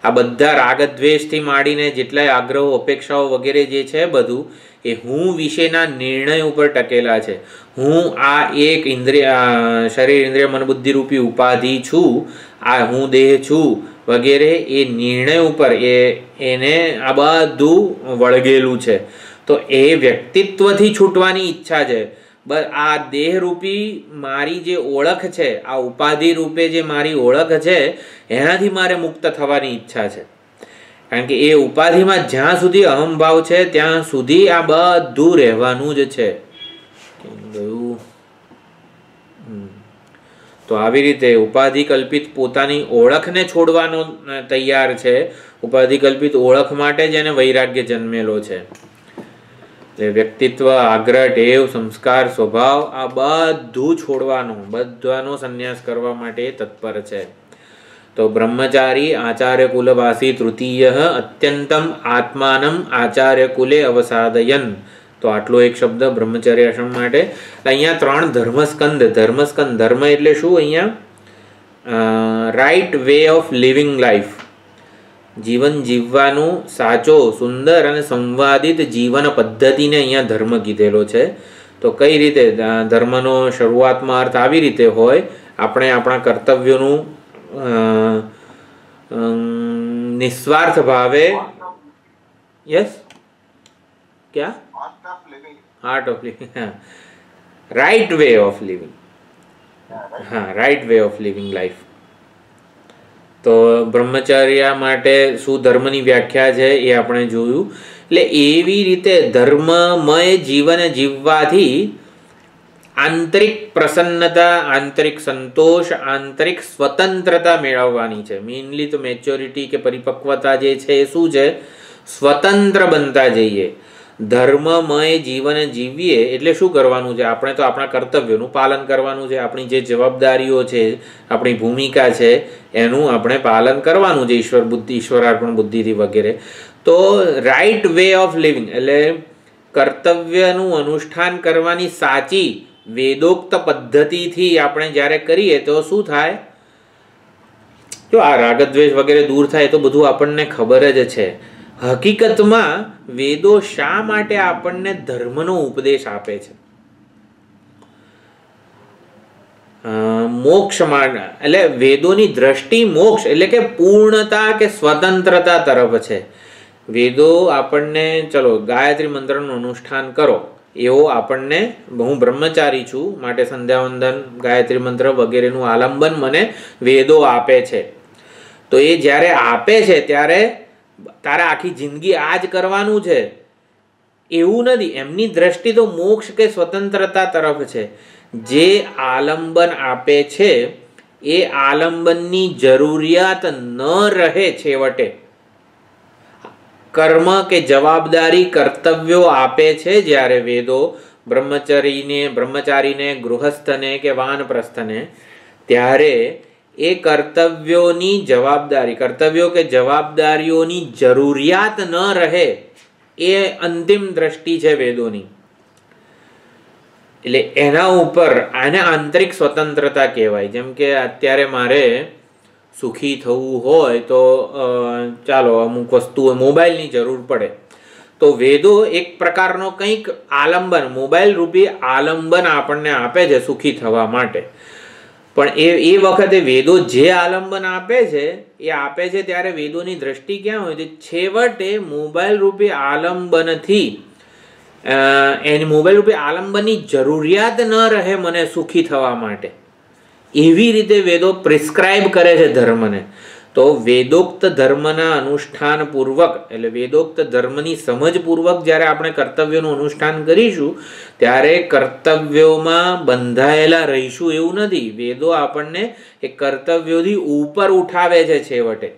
આ બધા રાગદ્વેષથી માંડીને જેટલાય આગ્રહો, અપેક્ષાઓ વગેરે જે છે બધું એ હું વિશેના નિર્ણય ઉપર ટકેલા છે. હું આ એક શરીર ઇન્દ્રિય મન બુદ્ધિ રૂપી ઉપાધિ છું, આ હું દેહ છું વગેરે એ નિર્ણય ઉપર એને આ બધું વળગેલું છે. તો એ વ્યક્તિત્વથી છૂટવાની ઈચ્છા છે. બસ આ દેહરૂપી મારી જે ઓળખ છે, આ ઉપાધિ રૂપે જે મારી ઓળખ છે, એનાથી મારે મુક્ત થવાની ઈચ્છા છે. કારણ કે એ ઉપાધિમાં જ્યાં સુધી અહમભાવ છે ત્યાં સુધી આ બધું રહેવાનું જ છે. તો આવી રીતે ઉપાધિ કલ્પિત પોતાની ઓળખને છોડવાનો તૈયાર છે. ઉપાધિ કલ્પિત ઓળખ માટે જ એને વૈરાગ્ય જન્મેલો છે. વ્યક્તિત્વ, આગ્રહ, ટેવ, સંસ્કાર, સ્વભાવ આ બધું છોડવાનું, બધાનો સંન્યાસ કરવા માટે તત્પર છે. તો બ્રહ્મચારી આચાર્ય કુલવાસી તૃતીય અત્યંતમ આત્માનમ આચાર્ય કુલે અવસાદયન. તો આટલો એક શબ્દ બ્રહ્મચર્ય આશ્રમ માટે. અહીંયા 3 ધર્મસ્કંદ. ધર્મ એટલે શું? અહીંયા right way of living life, જીવન જીવવાનું સાચો, સુંદર અને સંવાદિત જીવન પદ્ધતિને અહીંયા ધર્મ કીધેલો છે. તો કઈ રીતે ધર્મનો શરૂઆતમાં અર્થ આવી રીતે હોય, આપણે આપણા કર્તવ્યોનું નિસ્વાર્થ ભાવે, યસ ક્યાં art of living, right way of living, હા right way of living life. તો બ્રહ્મચર્ય માટે શું ધર્મની વ્યાખ્યા છે એ આપણે જોયું. એટલે એવી રીતે ધર્મમય જીવન જીવવાથી આંતરિક પ્રસન્નતા, આંતરિક સંતોષ, આંતરિક સ્વતંત્રતા મેળવવાની છે. મેઇનલી તો મેચ્યોરિટી કે પરિપક્વતા જે છે એ શું છે? સ્વતંત્ર બનતા જઈએ. ધર્મમય જીવન જીવીએ એટલે શું કરવાનું છે? આપણે તો આપણા કર્તવ્યોનું પાલન કરવાનું છે. આપણી જે જવાબદારીઓ છે, આપણી ભૂમિકા છે, એનું આપણે પાલન કરવાનું છે ઈશ્વરાર્પણ બુદ્ધિથી વગેરે. તો રાઈટ વે ઓફ લિવિંગ એટલે કર્તવ્યનું અનુષ્ઠાન કરવાની સાચી વેદોક્ત પદ્ધતિથી આપણે જ્યારે કરીએ તો શું થાય? જો આ રાગદ્વેષ વગેરે દૂર થાય તો બધું આપણને ખબર જ છે. હકીકતમાં વેદો શા માટે આપણને ધર્મનો ઉપદેશ આપે છે? મોક્ષ માટે. એટલે વેદોની દ્રષ્ટિ મોક્ષ એટલે કે પૂર્ણતા કે સ્વતંત્રતા તરફ છે. વેદો આપણને ચલો ગાયત્રી મંત્રનું અનુષ્ઠાન કરો એવો આપણને, હું બ્રહ્મચારી છું માટે સંધ્યાવંદન, ગાયત્રી મંત્ર વગેરેનું આલંબન મને વેદો આપે છે. તો એ જ્યારે આપે છે ત્યારે તારે આખી જિંદગી આ જ કરવાનું છે એવું નથી. એમની દ્રષ્ટિ તો મોક્ષ કે સ્વતંત્રતા તરફ છે. જે આલંબન આપે છે એ આલંબનની જરૂરિયાત ન રહે છેવટે. કર્મ કે જવાબદારી, કર્તવ્યો આપે છે જ્યારે વેદો બ્રહ્મચારીને, ગૃહસ્થને કે વાનપ્રસ્થને, ત્યારે એ કર્તવ્યોની જવાબદારી, કર્તવ્યો કે જવાબદારીઓની જરૂરિયાત ન રહે એ અંતિમ દ્રષ્ટિ છે વેદોની. એટલે એના ઉપર આને આંતરિક સ્વતંત્રતા કહેવાય. જેમ કે અત્યારે મારે સુખી થવું હોય તો ચાલો અમુક વસ્તુઓ મોબાઈલની જરૂર પડે તો વેદો એક પ્રકારનો કંઈક આલંબન, મોબાઈલ રૂપી આલંબન આપણને આપે છે સુખી થવા માટે. પણ એ વખતે વેદો જે આલંબન આપે છે ત્યારે વેદોની દ્રષ્ટિ ક્યાં હોય છે? છેવટે મોબાઈલ રૂપી આલંબનથી એની મોબાઈલ રૂપી આલંબનની જરૂરિયાત ન રહે મને સુખી થવા માટે, એવી રીતે વેદો પ્રિસ્ક્રાઇબ કરે છે ધર્મને. તો વેદોક્ત ધર્મના અનુષ્ઠાન પૂર્વક, એટલે વેદોક્ત ધર્મની સમજ પૂર્વક જ્યારે આપણે કર્તવ્યોનું અનુષ્ઠાન કરીશું ત્યારે કર્તવ્યોમાં બંધાયેલા રહીશું એવું નથી. વેદો આપણને એ કર્તવ્યોથી ઉપર ઉઠાવે છે છેવટે,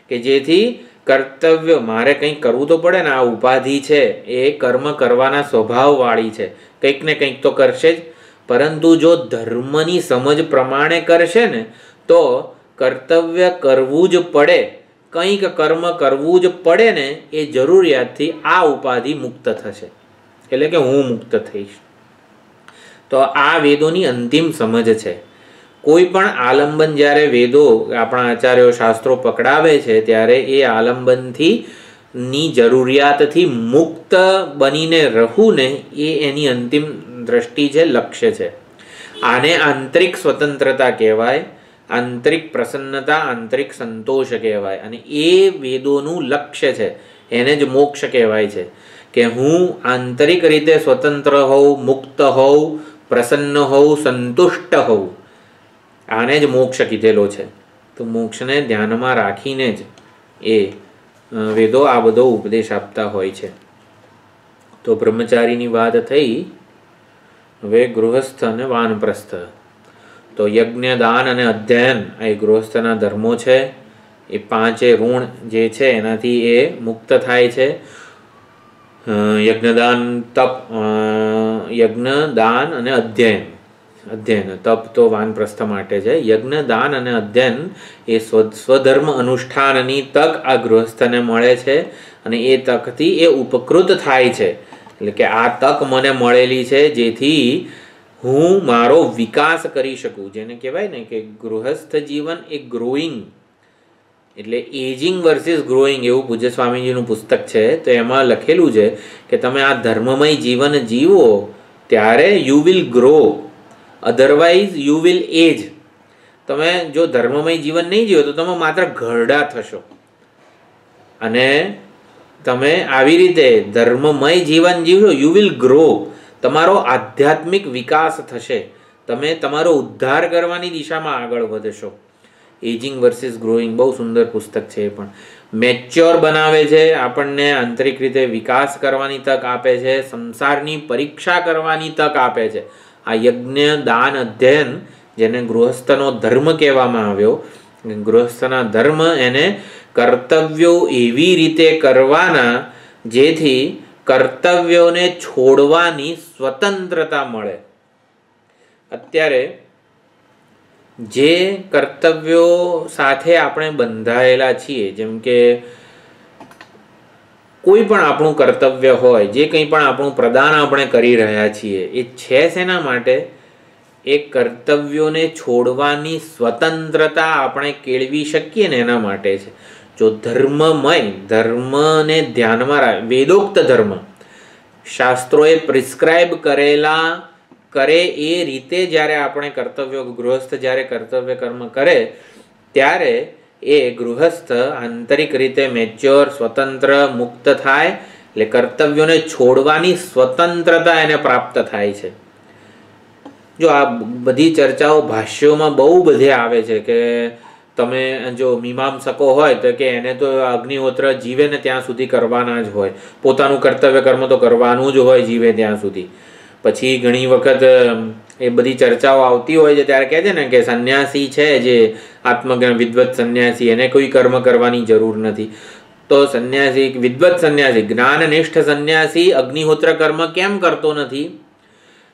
કે જેથી કર્તવ્ય મારે કંઈક કરવું તો પડે ને. આ ઉપાધિ છે એ કર્મ કરવાના સ્વભાવવાળી છે, કંઈક ને કંઈક તો કરશે જ. પરંતુ જો ધર્મની સમજ પ્રમાણે કરશે ને તો કર્તવ્ય કરવું જ પડે, કંઈક કર્મ કરવું જ પડે ને, એ જરૂરિયાતથી આ ઉપાધિ મુક્ત થશે, એટલે કે હું મુક્ત થઈશ. તો આ વેદોની અંતિમ સમજ છે. કોઈ પણ આલંબન જ્યારે વેદો આપણા આચાર્યો શાસ્ત્રો પકડાવે છે ત્યારે એ આલંબનથી ની જરૂરિયાતથી મુક્ત બનીને રહું ને એ એની અંતિમ દ્રષ્ટિ છે, લક્ષ્ય છે. આને આંતરિક સ્વતંત્રતા કહેવાય, આંતરિક પ્રસન્નતા, આંતરિક સંતોષ કહેવાય. અને એ વેદોનું લક્ષ્ય છે, એને જ મોક્ષ કહેવાય છે, કે હું આંતરિક રીતે સ્વતંત્ર હોઉં, મુક્ત હોઉં, પ્રસન્ન હોઉં, સંતુષ્ટ હોઉં. આને જ મોક્ષ કીધેલો છે. તો મોક્ષને ધ્યાનમાં રાખીને જ એ વેદો આ બધો ઉપદેશ આપતા હોય છે. તો બ્રહ્મચારીની વાત થઈ. હવે ગૃહસ્થ અને વાનપ્રસ્થ. તો યજ્ઞ, દાન અને અધ્યયન એ ગૃહસ્થના ધર્મો છે. એ પાંચે ઋણ જે છે એનાથી એ મુક્ત થાય છે. યજ્ઞદાન, તપ, યજ્ઞ, દાન અને અધ્યયન. તપ તો વાનપ્રસ્થ માટે છે. યજ્ઞ, દાન અને અધ્યયન એ સ્વધર્મ અનુષ્ઠાનની તક આ ગૃહસ્થને મળે છે અને એ તકથી એ ઉપકૃત થાય છે. એટલે કે આ તક મને મળેલી છે જેથી હું મારો વિકાસ કરી શકું. જેને કહેવાય ને કે ગૃહસ્થ જીવન એ ગ્રોઈંગ, એટલે એજિંગ વર્સિસ ગ્રોઈંગ એવું પૂજ્ય સ્વામીજીનું પુસ્તક છે. તો એમાં લખેલું છે કે તમે આ ધર્મમય જીવન જીવો ત્યારે you will grow, otherwise you will age. તમે જો ધર્મમય જીવન નહીં જીવો તો તમે માત્ર ઘરડા થશો. અને તમે આવી રીતે ધર્મમય જીવન જીવશો, યુ વિલ ગ્રો, તમારો આધ્યાત્મિક વિકાસ થશે, તમે તમારો ઉદ્ધાર કરવાની દિશામાં આગળ વધશો. એજિંગ વર્સિસ ગ્રોઈંગ બહુ સુંદર પુસ્તક છે. એ પણ મેચ્યોર બનાવે છે, આપણને આંતરિક રીતે વિકાસ કરવાની તક આપે છે, સંસારની પરીક્ષા કરવાની તક આપે છે. આ યજ્ઞ, દાન, અધ્યયન જેને ગૃહસ્થનો ધર્મ કહેવામાં આવ્યો, ગૃહસ્થના ધર્મ એને કર્તવ્યો એવી રીતે કરવાના જેથી કર્તવ્યોને છોડવાની સ્વતંત્રતા મળે. અત્યારે જે કર્તવ્યો સાથે આપણે બંધાયેલા છીએ, જેમ કે કોઈ પણ આપણું કર્તવ્ય હોય, જે કંઈ પણ આપણું પ્રદાન આપણે કરી રહ્યા છીએ, એ છે શેના માટે? એ કર્તવ્યોને છોડવાની સ્વતંત્રતા આપણે કેળવી શકીએ ને એના માટે છે. જો ધર્મમય, ધર્મને ધ્યાનમાં રાખ, વેદોક્ત ધર્મ શાસ્ત્રોએ પ્રિસ્ક્રાઇબ કરેલા કરે એ રીતે જ્યારે આપણે કર્તવ્યો, ગૃહસ્થ જ્યારે કર્તવ્ય કર્મ કરે ત્યારે એ ગૃહસ્થ આંતરિક રીતે મેચ્યોર, સ્વતંત્ર, મુક્ત થાય. એટલે કર્તવ્યોને છોડવાની સ્વતંત્રતા એને પ્રાપ્ત થાય છે. જો આ બધી ચર્ચાઓ ભાષ્યોમાં બહુ બધે આવે છે કે તમે જો મીમાંસકો હોય તો કે એને તો અગ્નિહોત્ર જીવે ને ત્યાં સુધી કરવાના જ હોય, પોતાનું કર્તવ્ય કર્મ તો કરવાનું જ હોય જીવે ત્યાં સુધી. પછી ઘણી વખત એ બધી ચર્ચાઓ આવતી હોય છે ત્યારે કહે છે ને કે સંન્યાસી છે જે આત્મજ્ઞાન વિદ્વત સંન્યાસી, એને કોઈ કર્મ કરવાની જરૂર નથી. તો સંન્યાસી, વિદ્વત સંન્યાસી, જ્ઞાનનિષ્ઠ સંન્યાસી અગ્નિહોત્ર કર્મ કેમ કરતો નથી?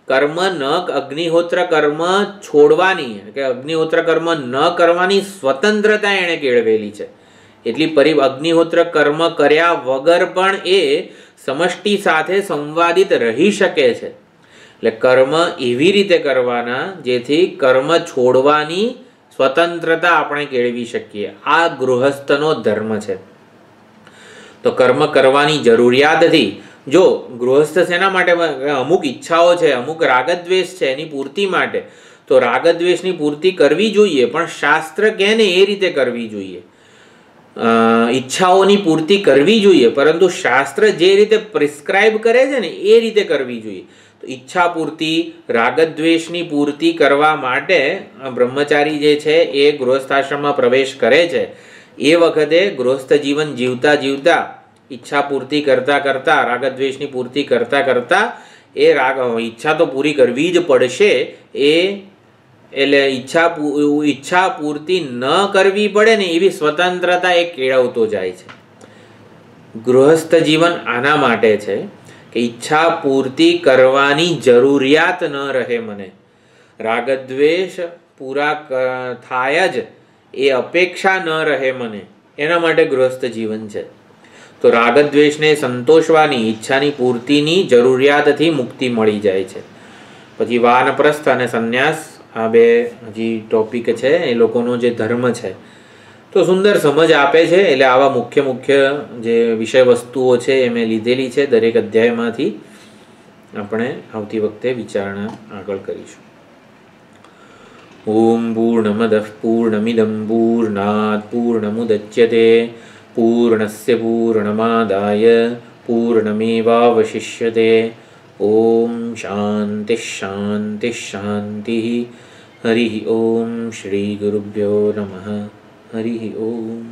કર્મ ન અગ્નિહોત્ર કર્મ છોડવાની કે અગ્નિહોત્ર કર્મ ન કરવાની સ્વતંત્રતા એણે કેળવેલી છે. એટલી અગ્નિહોત્ર કર્મ કર્યા વગર પણ એ સમષ્ટિ સાથે સંવાદિત રહી શકે છે. એટલે કર્મ એવી રીતે કરવાના જેથી કર્મ છોડવાની સ્વતંત્રતા આપણે કેળવી શકીએ. આ ગૃહસ્થનો ધર્મ છે. તો કર્મ કરવાની જરૂરિયાતથી, જો ગૃહસ્થ શેના માટે, અમુક ઈચ્છાઓ છે, અમુક રાગદ્વેષ છે, એની પૂર્તિ માટે, તો રાગદ્વેષની પૂર્તિ કરવી જોઈએ, પણ શાસ્ત્ર કહે ને એ રીતે કરવી જોઈએ. ઈચ્છાઓની પૂર્તિ કરવી જોઈએ, પરંતુ શાસ્ત્ર જે રીતે પ્રિસ્ક્રાઇબ કરે છે ને એ રીતે કરવી જોઈએ. તો ઈચ્છા પૂર્તિ, રાગદ્વેષની પૂર્તિ કરવા માટે બ્રહ્મચારી જે છે એ ગૃહસ્થાશ્રમમાં પ્રવેશ કરે છે. એ વખતે ગૃહસ્થ જીવન જીવતા જીવતા ઈચ્છા પૂર્તિ કરતા કરતા, રાગદ્વેષની પૂર્તિ કરતા કરતા એ ઈચ્છા તો પૂરી કરવી જ પડશે. એટલે ઈચ્છા પૂર્તિ ન કરવી પડે ને એવી સ્વતંત્રતા એ કેળવતો જાય છે. ગૃહસ્થ જીવન આના માટે છે કે ઈચ્છા પૂર્તિ કરવાની જરૂરિયાત ન રહે મને, રાગદ્વેષ પૂરા થાય જ એ અપેક્ષા ન રહે મને, એના માટે ગૃહસ્થ જીવન છે. તો રાગદ્વેષને સંતોષવાની, ઈચ્છાની પૂર્તિની જરૂરિયાતથી મુક્તિ મળી જાય છે. પછી વાનપ્રસ્થ અને સંન્યાસ, આ બે હજી ટોપિક છે, એ લોકોનો જે ધર્મ છે. તો સુંદર સમજ આપે છે. એટલે આવા મુખ્ય જે વિષય વસ્તુઓ છે એ મેં લીધેલી છે દરેક અધ્યાયમાંથી. આપણે આવતી વખતે વિચારણા આગળ કરીશું. ઓમ પૂર્ણમદઃ પૂર્ણમિદં પૂર્ણાત પૂર્ણમુદચ્યતે પૂર્ણસ્ય પૂર્ણમાદાય પૂર્ણમેવાવશિષ્યતે. ઓમ શાંતિ શાંતિ શાંતિ. હરિ ઓમ. શ્રી ગુરુભ્યો નમઃ. હરિ ઓમ.